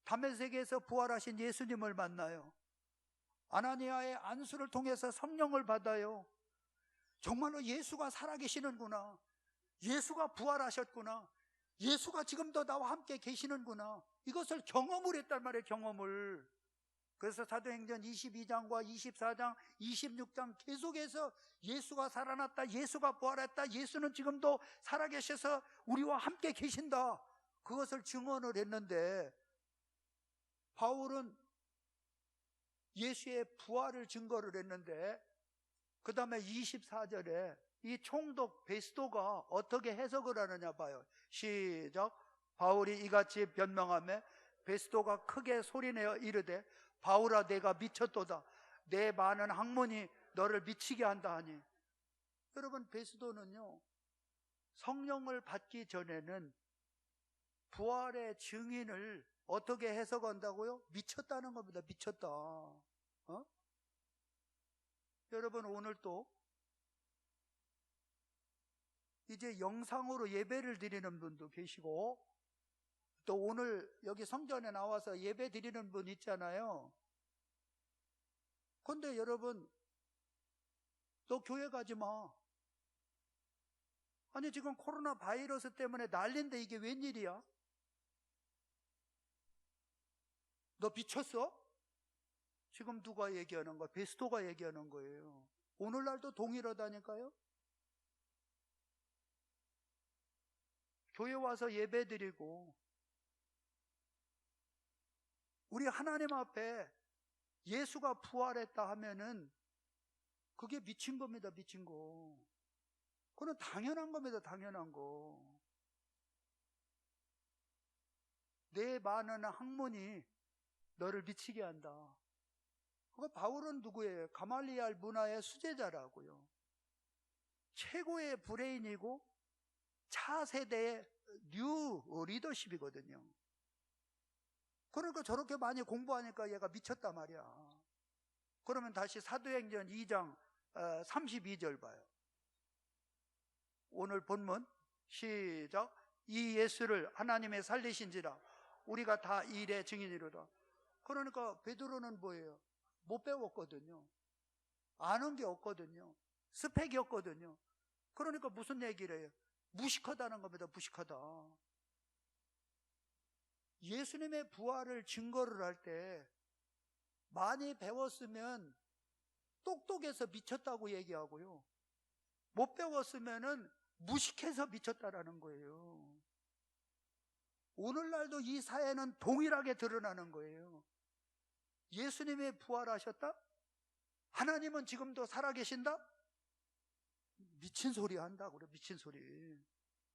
다메섹에서 부활하신 예수님을 만나요. 아나니아의 안수를 통해서 성령을 받아요. 정말로 예수가 살아계시는구나, 예수가 부활하셨구나, 예수가 지금도 나와 함께 계시는구나, 이것을 경험을 했단 말이에요. 경험을. 그래서 사도행전 22장과 24장, 26장 계속해서 예수가 살아났다, 예수가 부활했다, 예수는 지금도 살아계셔서 우리와 함께 계신다, 그것을 증언을 했는데, 바울은 예수의 부활을 증거를 했는데, 그 다음에 24절에 이 총독 베스도가 어떻게 해석을 하느냐 봐요. 시작. 바울이 이같이 변명하며 베스도가 크게 소리내어 이르되, 바울아, 내가 미쳤도다. 내 많은 학문이 너를 미치게 한다 하니. 여러분, 베스도는요, 성령을 받기 전에는 부활의 증인을 어떻게 해석한다고요? 미쳤다는 겁니다. 미쳤다. 여러분, 오늘 또 이제 영상으로 예배를 드리는 분도 계시고, 또 오늘 여기 성전에 나와서 예배 드리는 분 있잖아요. 그런데 여러분, 너 교회 가지 마. 아니, 지금 코로나 바이러스 때문에 난리인데 이게 웬일이야? 너 미쳤어? 지금 누가 얘기하는 거야? 베스토가 얘기하는 거예요. 오늘날도 동일하다니까요. 교회 와서 예배 드리고, 우리 하나님 앞에 예수가 부활했다 하면은 그게 미친 겁니다. 미친 거. 그건 당연한 겁니다. 당연한 거. 내 많은 학문이 너를 미치게 한다. 그거 바울은 누구예요? 가말리알 문화의 수제자라고요. 최고의 브레인이고 차세대의 뉴 리더십이거든요. 그러니까 저렇게 많이 공부하니까 얘가 미쳤단 말이야. 그러면 다시 사도행전 2장 32절 봐요. 오늘 본문 시작. 이 예수를 하나님의 살리신지라 우리가 다 이 일의 증인이로다. 그러니까 베드로는 뭐예요? 못 배웠거든요. 아는 게 없거든요. 스펙이 없거든요. 그러니까 무슨 얘기를 해요? 무식하다는 겁니다. 무식하다. 예수님의 부활을 증거를 할 때 많이 배웠으면 똑똑해서 미쳤다고 얘기하고요, 못 배웠으면은 무식해서 미쳤다라는 거예요. 오늘날도 이 사회는 동일하게 드러나는 거예요. 예수님의 부활하셨다? 하나님은 지금도 살아계신다? 미친 소리 한다고 그래. 미친 소리.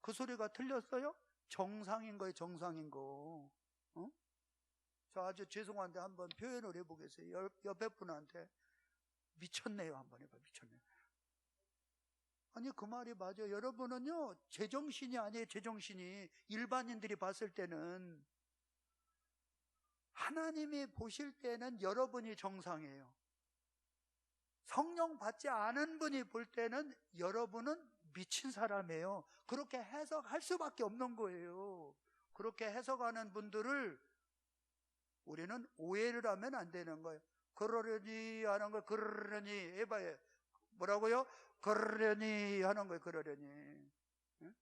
그 소리가 틀렸어요? 정상인 거예요. 정상인 거. 어? 저 아주 죄송한데 한번 표현을 해보겠어요. 옆에 분한테 미쳤네요 한번 해봐. 미쳤네. 아니 그 말이 맞아요. 여러분은요 제정신이 아니에요. 제정신이. 일반인들이 봤을 때는, 하나님이 보실 때는 여러분이 정상이에요. 성령 받지 않은 분이 볼 때는 여러분은 미친 사람이에요. 그렇게 해석할 수밖에 없는 거예요. 그렇게 해석하는 분들을 우리는 오해를 하면 안 되는 거예요. 그러려니 하는 거, 그러려니 해봐요. 뭐라고요? 그러려니 하는 거예요. 그러려니. 응?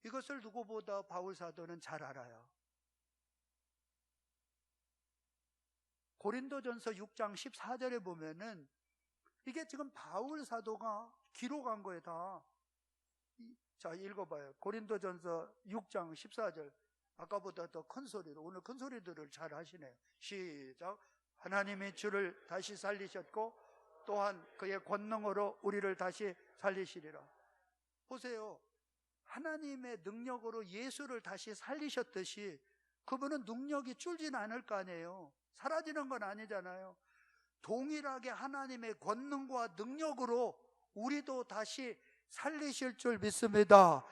이것을 누구보다 바울 사도는 잘 알아요. 고린도전서 6장 14절에 보면은 이게 지금 바울 사도가 기록한 거예요. 다. 자, 읽어봐요. 고린도전서 6장 14절. 아까보다 더 큰 소리로. 오늘 큰 소리들을 잘 하시네요. 시작. 하나님이 주를 다시 살리셨고 또한 그의 권능으로 우리를 다시 살리시리라. 보세요. 하나님의 능력으로 예수를 다시 살리셨듯이 그분은 능력이 줄진 않을 거 아니에요. 사라지는 건 아니잖아요. 동일하게 하나님의 권능과 능력으로 우리도 다시 살리실 줄 믿습니다.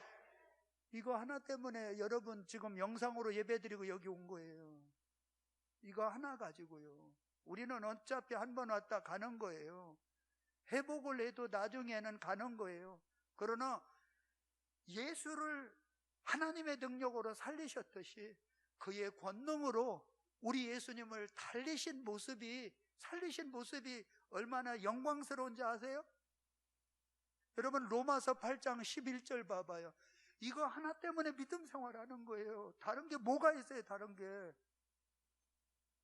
이거 하나 때문에 여러분 지금 영상으로 예배드리고 여기 온 거예요. 이거 하나 가지고요. 우리는 어차피 한 번 왔다 가는 거예요. 회복을 해도 나중에는 가는 거예요. 그러나 예수를 하나님의 능력으로 살리셨듯이 그의 권능으로 우리 예수님을 살리신 모습이 얼마나 영광스러운지 아세요? 여러분 로마서 8장 11절 봐봐요. 이거 하나 때문에 믿음 생활하는 거예요. 다른 게 뭐가 있어요? 다른 게.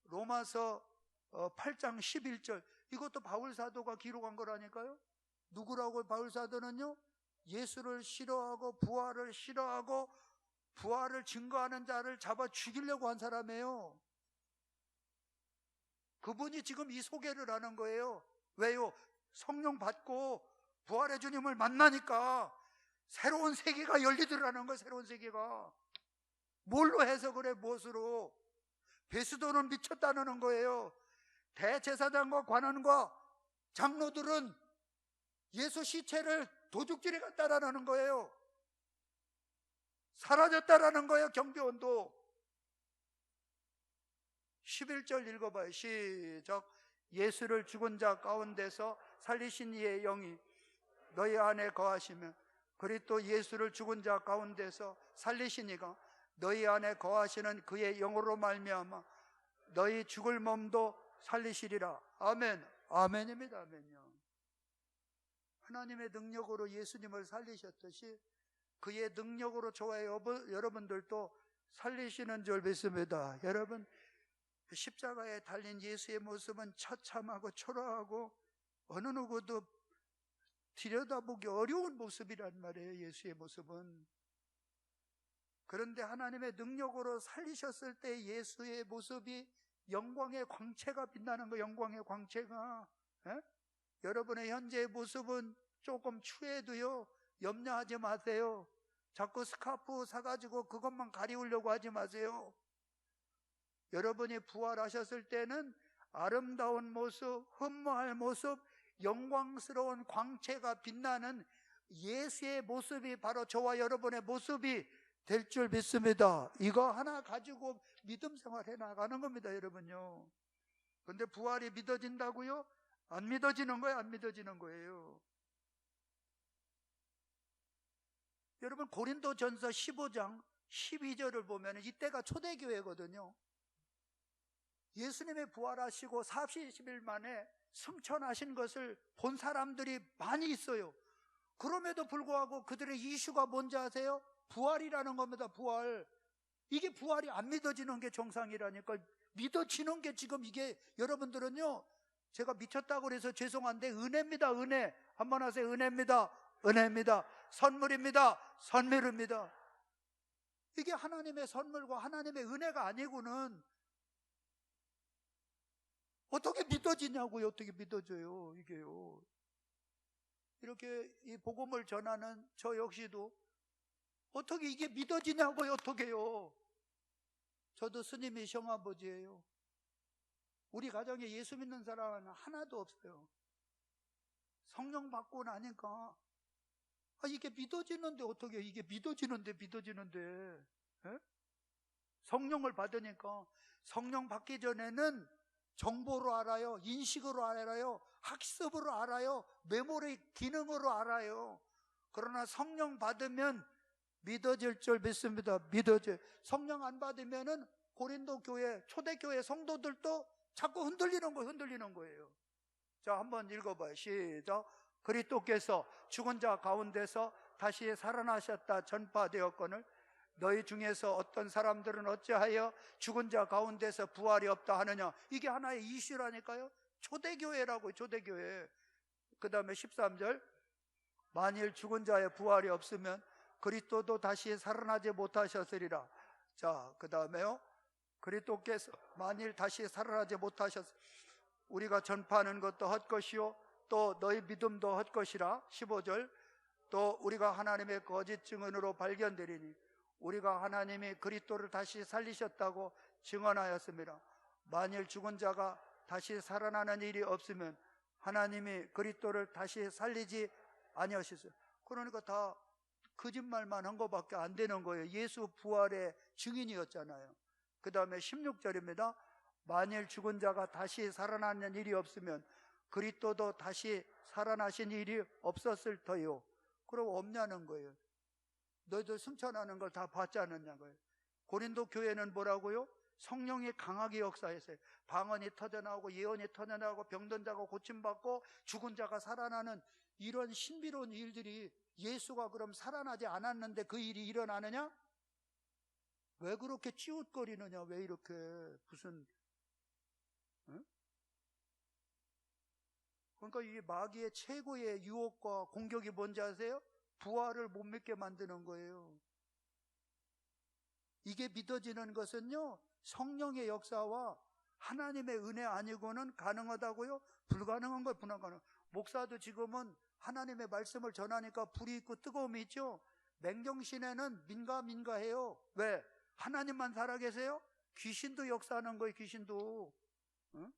로마서 8장 11절. 이것도 바울 사도가 기록한 거라니까요. 누구라고? 바울 사도는요, 예수를 싫어하고 부활을 싫어하고 부활을 증거하는 자를 잡아 죽이려고 한 사람이에요. 그분이 지금 이 소개를 하는 거예요. 왜요? 성령 받고 부활의 주님을 만나니까 새로운 세계가 열리더라는 거예요. 새로운 세계가. 뭘로 해석을 해? 무엇으로? 베스도는 미쳤다는 거예요. 대제사장과 관원과 장로들은 예수 시체를 도둑질해 갔다라는 거예요. 사라졌다라는 거예요. 경비원도. 11절 읽어봐요. 시작. 예수를 죽은 자 가운데서 살리신 이의 영이 너희 안에 거하시면, 그리스도 예수를 죽은 자 가운데서 살리신 이가 너희 안에 거하시는 그의 영으로 말미암아 너희 죽을 몸도 살리시리라. 아멘. 아멘입니다. 아멘요. 하나님의 능력으로 예수님을 살리셨듯이 그의 능력으로 저와 여러분들도 살리시는 줄 믿습니다. 여러분, 십자가에 달린 예수의 모습은 처참하고 초라하고 어느 누구도 들여다보기 어려운 모습이란 말이에요. 예수의 모습은. 그런데 하나님의 능력으로 살리셨을 때 예수의 모습이 영광의 광채가 빛나는 거예요. 영광의 광채가. 에? 여러분의 현재의 모습은 조금 추해도요, 염려하지 마세요. 자꾸 스카프 사가지고 그것만 가리우려고 하지 마세요. 여러분이 부활하셨을 때는 아름다운 모습, 흠모할 모습, 영광스러운 광채가 빛나는 예수의 모습이 바로 저와 여러분의 모습이 될 줄 믿습니다. 이거 하나 가지고 믿음 생활 해 나가는 겁니다, 여러분요. 근데 부활이 믿어진다고요? 안 믿어지는 거예요, 안 믿어지는 거예요. 여러분, 고린도전서 15장 12절을 보면 이때가 초대교회거든요. 예수님의 부활하시고 40일 만에 승천하신 것을 본 사람들이 많이 있어요. 그럼에도 불구하고 그들의 이슈가 뭔지 아세요? 부활이라는 겁니다. 부활. 이게 부활이 안 믿어지는 게 정상이라니까. 믿어지는 게 지금 이게, 여러분들은요, 제가 미쳤다고 그래서 죄송한데 은혜입니다. 은혜. 한번 하세요. 은혜입니다. 은혜입니다. 선물입니다. 선물입니다. 이게 하나님의 선물과 하나님의 은혜가 아니고는 어떻게 믿어지냐고요. 어떻게 믿어져요, 이게요. 이렇게 이 복음을 전하는 저 역시도 어떻게 이게 믿어지냐고요. 어떻게요. 저도 스님이 시험아버지예요. 우리 가정에 예수 믿는 사람은 하나도 없어요. 성령 받고 나니까 이게 믿어지는데 어떻게, 이게 믿어지는데 에? 성령을 받으니까. 성령 받기 전에는 정보로 알아요, 인식으로 알아요, 학습으로 알아요, 메모리 기능으로 알아요. 그러나 성령 받으면 믿어질 줄 믿습니다. 믿어져. 성령 안 받으면은 고린도 교회, 초대교회 성도들도 자꾸 흔들리는 거예요. 자, 한번 읽어봐요. 시작. 그리스도께서 죽은 자 가운데서 다시 살아나셨다 전파되었거늘 너희 중에서 어떤 사람들은 어찌하여 죽은 자 가운데서 부활이 없다 하느냐. 이게 하나의 이슈라니까요. 초대교회라고요. 초대교회. 그 다음에 13절. 만일 죽은 자의 부활이 없으면 그리스도도 다시 살아나지 못하셨으리라. 자, 그 다음에요. 그리스도께서 만일 다시 살아나지 우리가 전파하는 것도 헛것이요 또 너희 믿음도 헛것이라. 15절. 또 우리가 하나님의 거짓 증언으로 발견되리니 우리가 하나님이 그리스도를 다시 살리셨다고 증언하였습니다. 만일 죽은 자가 다시 살아나는 일이 없으면 하나님이 그리스도를 다시 살리지 아니하셨어요. 그러니까 다 거짓말만 한 것밖에 안 되는 거예요. 예수 부활의 증인이었잖아요. 그 다음에 16절입니다. 만일 죽은 자가 다시 살아나는 일이 없으면 그리스도도 다시 살아나신 일이 없었을 터요. 그럼 없냐는 거예요. 너희들 승천하는 걸 다 봤지 않느냐고요. 고린도 교회는 뭐라고요? 성령이 강하게 역사했어요. 방언이 터져나오고 예언이 터져나오고 병든 자가 고침받고 죽은 자가 살아나는 이런 신비로운 일들이, 예수가 그럼 살아나지 않았는데 그 일이 일어나느냐? 왜 그렇게 찌웃거리느냐? 왜 이렇게 무슨, 응? 그러니까 이 마귀의 최고의 유혹과 공격이 뭔지 아세요? 부활을 못 믿게 만드는 거예요. 이게 믿어지는 것은요, 성령의 역사와 하나님의 은혜 아니고는 가능하다고요? 불가능한 거예요. 불가능한. 목사도 지금은 하나님의 말씀을 전하니까 불이 있고 뜨거움이 있죠. 맹경신에는 민가해요. 왜? 하나님만 살아계세요? 귀신도 역사하는 거예요. 귀신도. 응?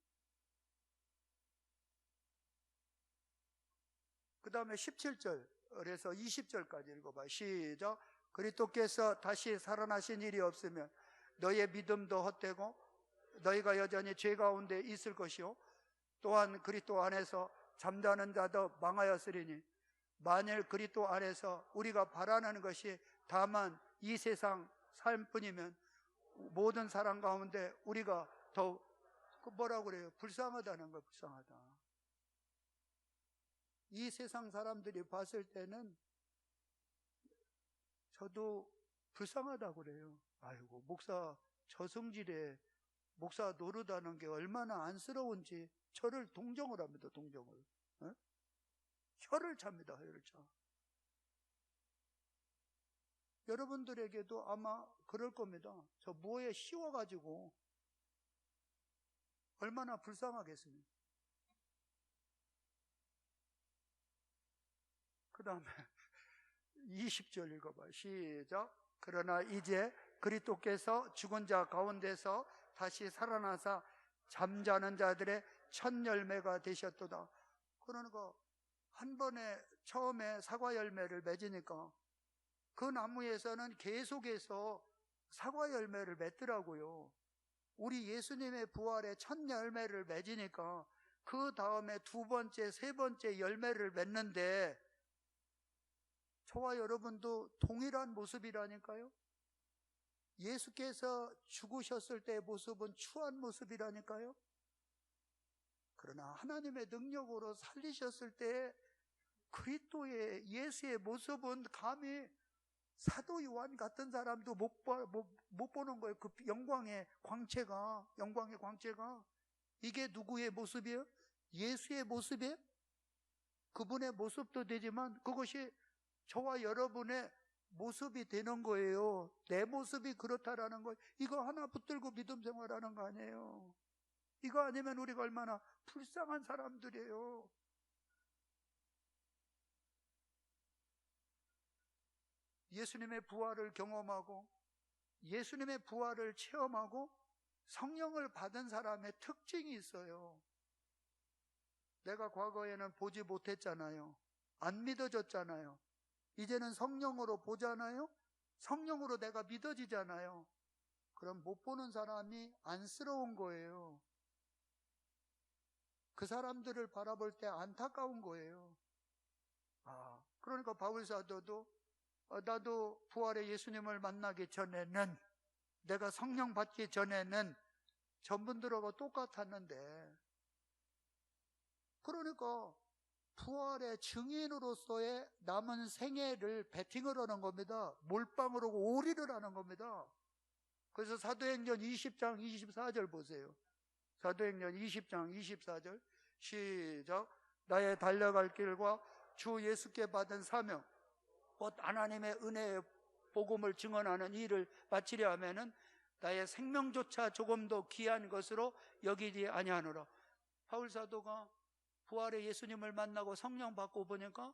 그 다음에 17절에서 20절까지 읽어봐요. 시작. 그리스도께서 다시 살아나신 일이 없으면 너희의 믿음도 헛되고 너희가 여전히 죄 가운데 있을 것이요 또한 그리스도 안에서 잠자는 자도 망하였으리니 만일 그리스도 안에서 우리가 바라는 것이 다만 이 세상 삶뿐이면 모든 사람 가운데 우리가 더욱 뭐라고 그래요? 불쌍하다는 거예요. 불쌍하다. 이 세상 사람들이 봤을 때는 저도 불쌍하다고 그래요. 아이고, 목사 저승질에 목사 노릇하는 게 얼마나 안쓰러운지 저를 동정을 합니다. 동정을. 어? 혀를 찹니다. 혀를 차. 여러분들에게도 아마 그럴 겁니다. 저 뭐에 씌워가지고 얼마나 불쌍하겠습니까? 그 다음에 20절 읽어봐요. 시작. 그러나 이제 그리스도께서 죽은 자 가운데서 다시 살아나사 잠자는 자들의 첫 열매가 되셨도다. 그러니까 한 번에 처음에 사과 열매를 맺으니까 그 나무에서는 계속해서 사과 열매를 맺더라고요. 우리 예수님의 부활에 첫 열매를 맺으니까 그 다음에 두 번째, 세 번째 열매를 맺는데 저와 여러분도 동일한 모습이라니까요. 예수께서 죽으셨을 때의 모습은 추한 모습이라니까요. 그러나 하나님의 능력으로 살리셨을 때 그리스도의 예수의 모습은 감히 사도 요한 같은 사람도 못 보는 거예요. 그 영광의 광채가. 이게 누구의 모습이에요? 예수의 모습이에요? 그분의 모습도 되지만 그것이 저와 여러분의 모습이 되는 거예요. 내 모습이 그렇다라는 거예요. 이거 하나 붙들고 믿음 생활하는 거 아니에요. 이거 아니면 우리가 얼마나 불쌍한 사람들이에요. 예수님의 부활을 경험하고 예수님의 부활을 체험하고 성령을 받은 사람의 특징이 있어요. 내가 과거에는 보지 못했잖아요. 안 믿어졌잖아요. 이제는 성령으로 보잖아요. 성령으로 내가 믿어지잖아요. 그럼 못 보는 사람이 안쓰러운 거예요. 그 사람들을 바라볼 때 안타까운 거예요. 그러니까 바울 사도도 나도 부활의 예수님을 만나기 전에는, 내가 성령 받기 전에는 전분들하고 똑같았는데, 그러니까 부활의 증인으로서의 남은 생애를 베팅을 하는 겁니다. 몰빵을 하고 오리를 하는 겁니다. 그래서 사도행전 20장 24절 보세요. 사도행전 20장 24절 시작. 나의 달려갈 길과 주 예수께 받은 사명, 곧 하나님의 은혜의 복음을 증언하는 일을 마치려 하면은 나의 생명조차 조금도 귀한 것으로 여기지 아니하노라. 바울 사도가 부활의 예수님을 만나고 성령 받고 보니까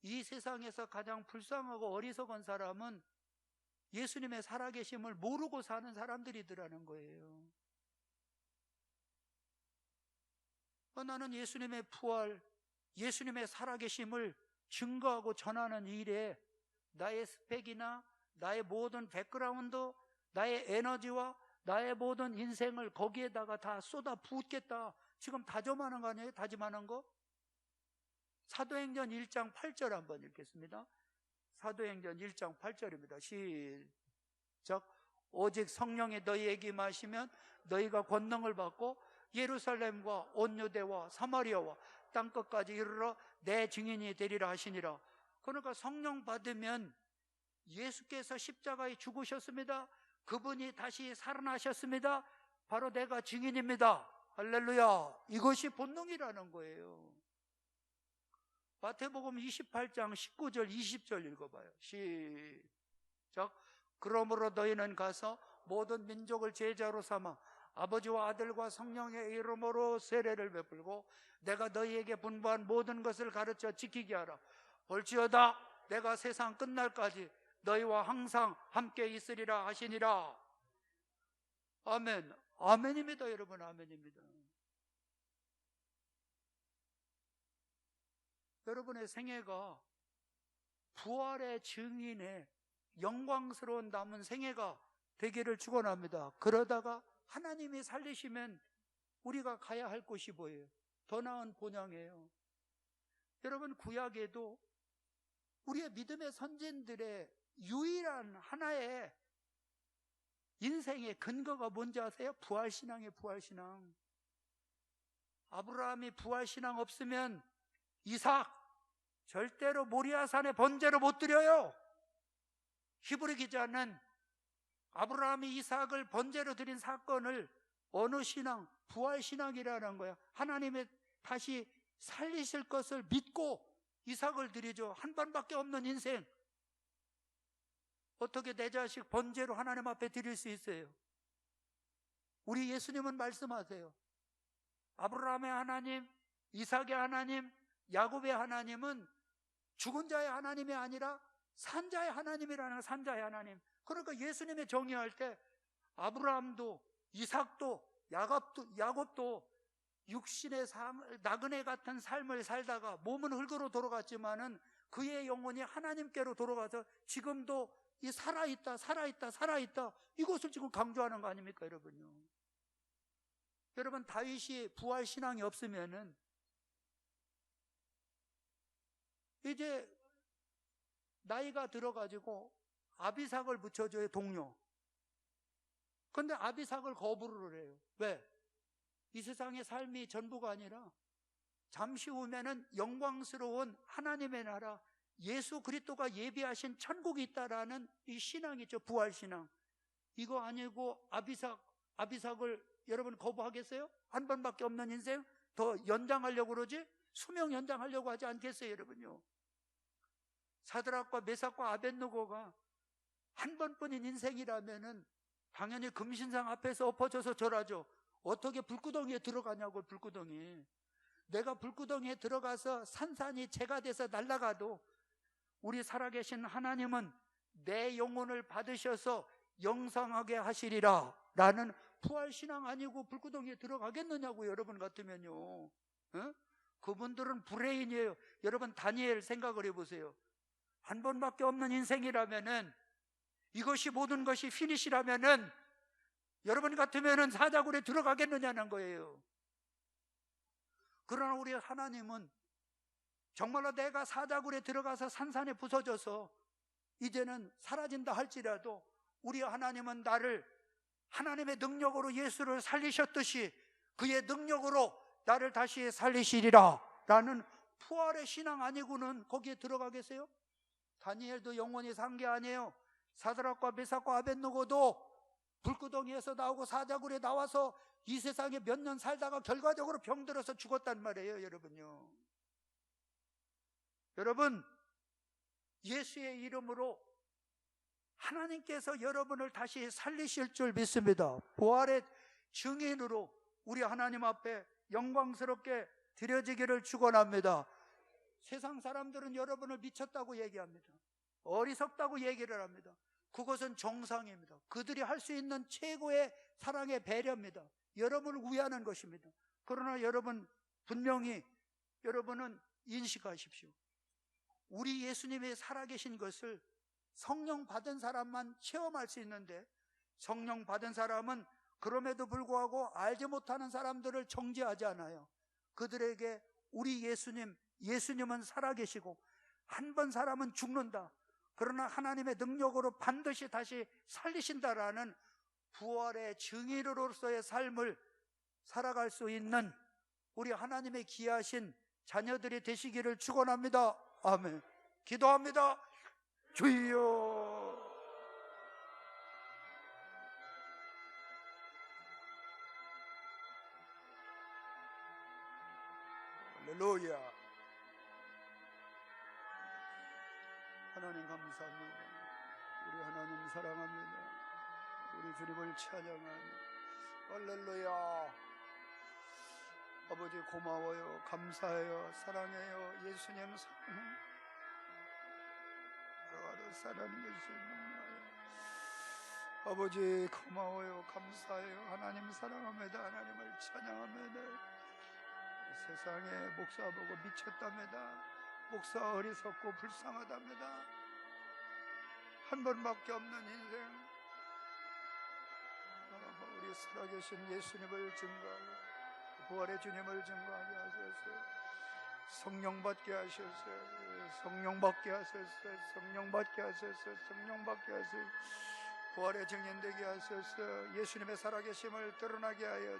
이 세상에서 가장 불쌍하고 어리석은 사람은 예수님의 살아계심을 모르고 사는 사람들이더라는 거예요. 나는 예수님의 부활, 예수님의 살아계심을 증거하고 전하는 일에 나의 스펙이나 나의 모든 백그라운드, 나의 에너지와 나의 모든 인생을 거기에다가 다 쏟아 붓겠다. 지금 다짐하는 거 아니에요? 다짐하는 거? 사도행전 1장 8절 한번 읽겠습니다. 사도행전 1장 8절입니다. 시작. 오직 성령이 너희에게 임하시면 너희가 권능을 받고 예루살렘과 온 유대와 사마리아와 땅끝까지 이르러 내 증인이 되리라 하시니라. 그러니까 성령 받으면 예수께서 십자가에 죽으셨습니다. 그분이 다시 살아나셨습니다. 바로 내가 증인입니다. 할렐루야. 이것이 본능이라는 거예요. 마태복음 28장 19절 20절 읽어봐요. 시작. 그러므로 너희는 가서 모든 민족을 제자로 삼아 아버지와 아들과 성령의 이름으로 세례를 베풀고 내가 너희에게 분부한 모든 것을 가르쳐 지키게 하라. 볼지어다 내가 세상 끝날까지 너희와 항상 함께 있으리라 하시니라. 아멘. 아멘입니다. 여러분, 아멘입니다. 여러분의 생애가 부활의 증인의 영광스러운 남은 생애가 되기를 축원합니다. 그러다가 하나님이 살리시면 우리가 가야 할 곳이 뭐예요? 더 나은 본향이에요. 여러분, 구약에도 우리의 믿음의 선진들의 유일한 하나의 인생의 근거가 뭔지 아세요? 부활신앙이에요. 부활신앙. 아브라함이 부활신앙 없으면 이삭 절대로 모리아산에 번제로 못 드려요. 히브리 기자는 아브라함이 이삭을 번제로 드린 사건을 어느 신앙? 부활신앙이라는 거야. 하나님의 다시 살리실 것을 믿고 이삭을 드리죠. 한 번밖에 없는 인생. 어떻게 내 자식 번제로 하나님 앞에 드릴 수 있어요? 우리 예수님은 말씀하세요. 아브라함의 하나님, 이삭의 하나님, 야곱의 하나님은 죽은 자의 하나님이 아니라 산자의 하나님이라는, 산자의 하나님. 그러니까 예수님의 정의할 때 아브라함도 이삭도 야곱도 육신의 나그네 같은 삶을 살다가 몸은 흙으로 돌아갔지만은 그의 영혼이 하나님께로 돌아가서 지금도 이 살아있다 이것을 지금 강조하는 거 아닙니까, 여러분요? 여러분, 다윗이 부활 신앙이 없으면은 이제 나이가 들어가지고 아비삭을 붙여줘요, 동료. 근데 아비삭을 거부를 해요. 왜? 이 세상의 삶이 전부가 아니라 잠시 후면은 영광스러운 하나님의 나라, 예수 그리스도가 예비하신 천국이 있다라는 이 신앙이죠, 부활 신앙. 이거 아니고 아비삭을 여러분 거부하겠어요? 한 번밖에 없는 인생 더 연장하려고 그러지? 수명 연장하려고 하지 않겠어요, 여러분요? 사드락과 메삭과 아벳느고가 한 번뿐인 인생이라면은 당연히 금신상 앞에서 엎어져서 절하죠. 어떻게 불구덩이에 들어가냐고, 불구덩이. 내가 불구덩이에 들어가서 산산이 재가 돼서 날아가도 우리 살아계신 하나님은 내 영혼을 받으셔서 영상하게 하시리라 라는 부활신앙 아니고 불구덩이에 들어가겠느냐고, 여러분 같으면요. 어? 그분들은 불의인이에요. 여러분, 다니엘 생각을 해보세요. 한 번밖에 없는 인생이라면은, 이것이 모든 것이 피니시라면은 여러분 같으면은 사자굴에 들어가겠느냐는 거예요. 그러나 우리 하나님은 정말로 내가 사자굴에 들어가서 산산에 부서져서 이제는 사라진다 할지라도 우리 하나님은 나를 하나님의 능력으로 예수를 살리셨듯이 그의 능력으로 나를 다시 살리시리라 라는 부활의 신앙 아니고는 거기에 들어가겠어요? 다니엘도 영원히 산 게 아니에요. 사드락과 메삭과 아벳느고도 불구덩이에서 나오고 사자굴에 나와서 이 세상에 몇 년 살다가 결과적으로 병들어서 죽었단 말이에요, 여러분요. 여러분, 예수의 이름으로 하나님께서 여러분을 다시 살리실 줄 믿습니다. 부활의 증인으로 우리 하나님 앞에 영광스럽게 드려지기를 축원합니다. 세상 사람들은 여러분을 미쳤다고 얘기합니다. 어리석다고 얘기를 합니다. 그것은 정상입니다. 그들이 할 수 있는 최고의 사랑의 배려입니다. 여러분을 위하는 것입니다. 그러나 여러분, 분명히 여러분은 인식하십시오. 우리 예수님이 살아계신 것을 성령 받은 사람만 체험할 수 있는데, 성령 받은 사람은 그럼에도 불구하고 알지 못하는 사람들을 정죄하지 않아요. 그들에게 우리 예수님은 살아계시고 한 번 사람은 죽는다, 그러나 하나님의 능력으로 반드시 다시 살리신다라는 부활의 증인으로서의 삶을 살아갈 수 있는 우리 하나님의 귀하신 자녀들이 되시기를 축원합니다. 아멘. 기도합니다. 주여. 할렐루야. 하나님 감사합니다. 우리 하나님 사랑합니다. 우리 주님을 찬양합니다. 할렐루야. 아버지 고마워요. 감사해요. 사랑해요. 예수님 사랑해요. 바로 사랑하는 것이 너무나요. 아버지 고마워요. 감사해요. 하나님 사랑합니다. 하나님을 찬양합니다. 세상에 목사 보고 미쳤답니다. 목사 어리석고 불쌍하답니다. 한 번밖에 없는 인생, 우리 살아계신 예수님을 증거하고 부활의 주님을 증거하게 하소서. 성령 받게 하소서. 성령 받게 하소서. 성령 받게 하소서. 성령 받게 하소서. 부활의 증인 되게 하소서. 예수님의 살아계심을 드러나게 하여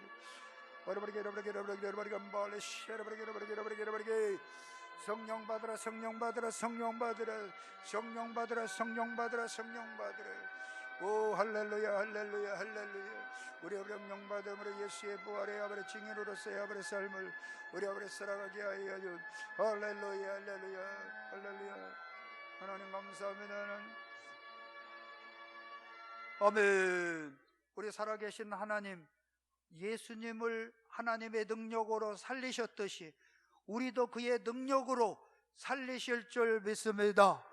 성령 받으라, 성령 받으라, 성령 받으라, 성령 받으라, 성령 받으라, 성령 받으라. 오 할렐루야, 할렐루야, 할렐루야. 우리 아버지 영령 받음으로 예수의 부활의 아버지 증인으로서의 아버지 삶을 우리 아버지 살아가게 하여 주. 할렐루야, 할렐루야, 할렐루야. 하나님 감사합니다. 아멘. 우리 살아계신 하나님, 예수님을 하나님의 능력으로 살리셨듯이 우리도 그의 능력으로 살리실 줄 믿습니다.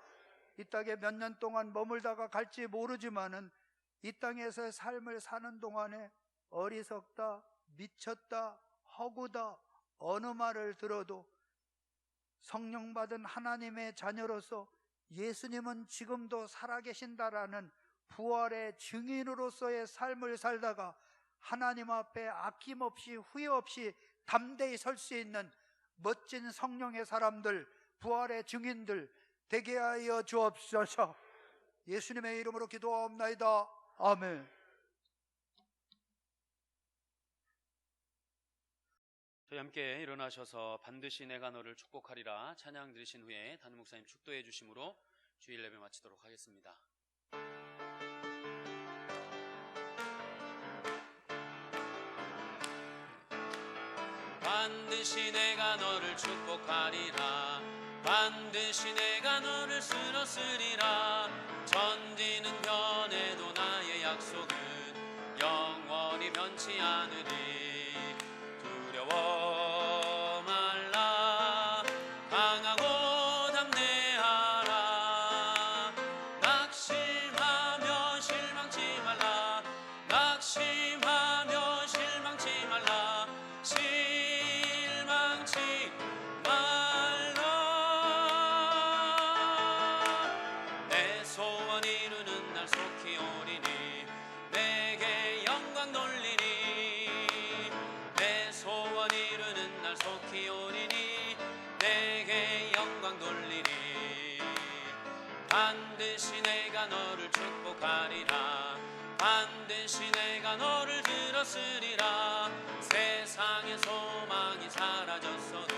이 땅에 몇 년 동안 머물다가 갈지 모르지만은 이 땅에서의 삶을 사는 동안에 어리석다, 미쳤다, 허구다. 어느 말을 들어도 성령 받은 하나님의 자녀로서 예수님은 지금도 살아계신다라는 부활의 증인으로서의 삶을 살다가 하나님 앞에 아낌없이 후회 없이 담대히 설 수 있는 멋진 성령의 사람들, 부활의 증인들 되게 하여 주옵소서. 예수님의 이름으로 기도하옵나이다. 아멘. 저희 함께 일어나셔서 반드시 내가 너를 축복하리라 찬양 들으신 후에 담임 목사님 축도해 주심으로 주일 예배 마치도록 하겠습니다. 반드시 내가 너를 축복하리라. 반드시 내가 너를 쓰러쓰리라. 천지는 변해도 나의 약속은 영원히 변치 않으리. 두려워 말라. 강하고 담대하라. 낙심하며 실망치 말라. 낙심하며 실망치 말라. 실망치 말라. 내 소원 이루는 날 속히 오리니 내게 영광 돌리니. 내 소원 이루는 날 속히 오리니 내게 영광 돌리니. 반드시 내가 너를 축복하리라. 반드시 내가 너를 들었으리라. 세상의 소망이 사라졌어도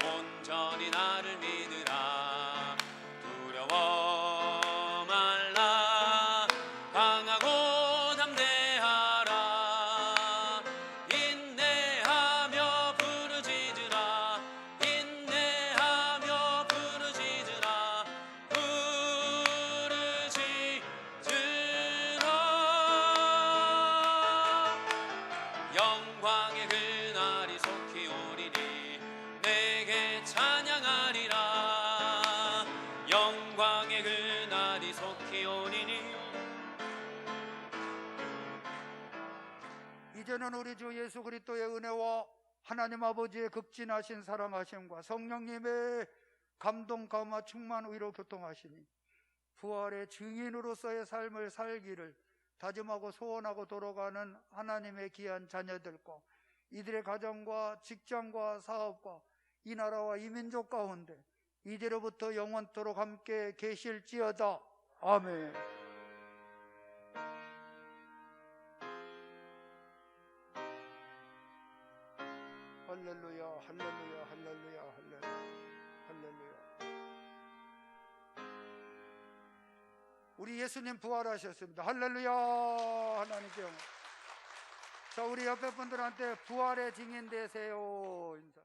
온전히 나를 믿으라. 두려워 말라. 강하고 담대하라. 인내하며 부르짖으라. 인내하며 부르짖으라. 영광의 그날이 속히 오리니 내게 찬양하리라. 영광의 그날이 속히 오리니. 이제는 우리 주 예수 그리스도의 은혜와 하나님 아버지의 극진하신 사랑하심과 성령님의 감동 감화 충만 위로 교통하시니 부활의 증인으로서의 삶을 살기를 다짐하고 소원하고 돌아가는 하나님의 귀한 자녀들과 이들의 가정과 직장과 사업과 이 나라와 이 민족 가운데 이제로부터 영원토록 함께 계실지어다. 아멘. 할렐루야, 할렐루야, 할렐루야, 할렐루야, 할렐루야. 우리 예수님 부활하셨습니다. 할렐루야. 하나님께 영광. 자, 우리 옆에 분들한테 부활의 증인 되세요 인사.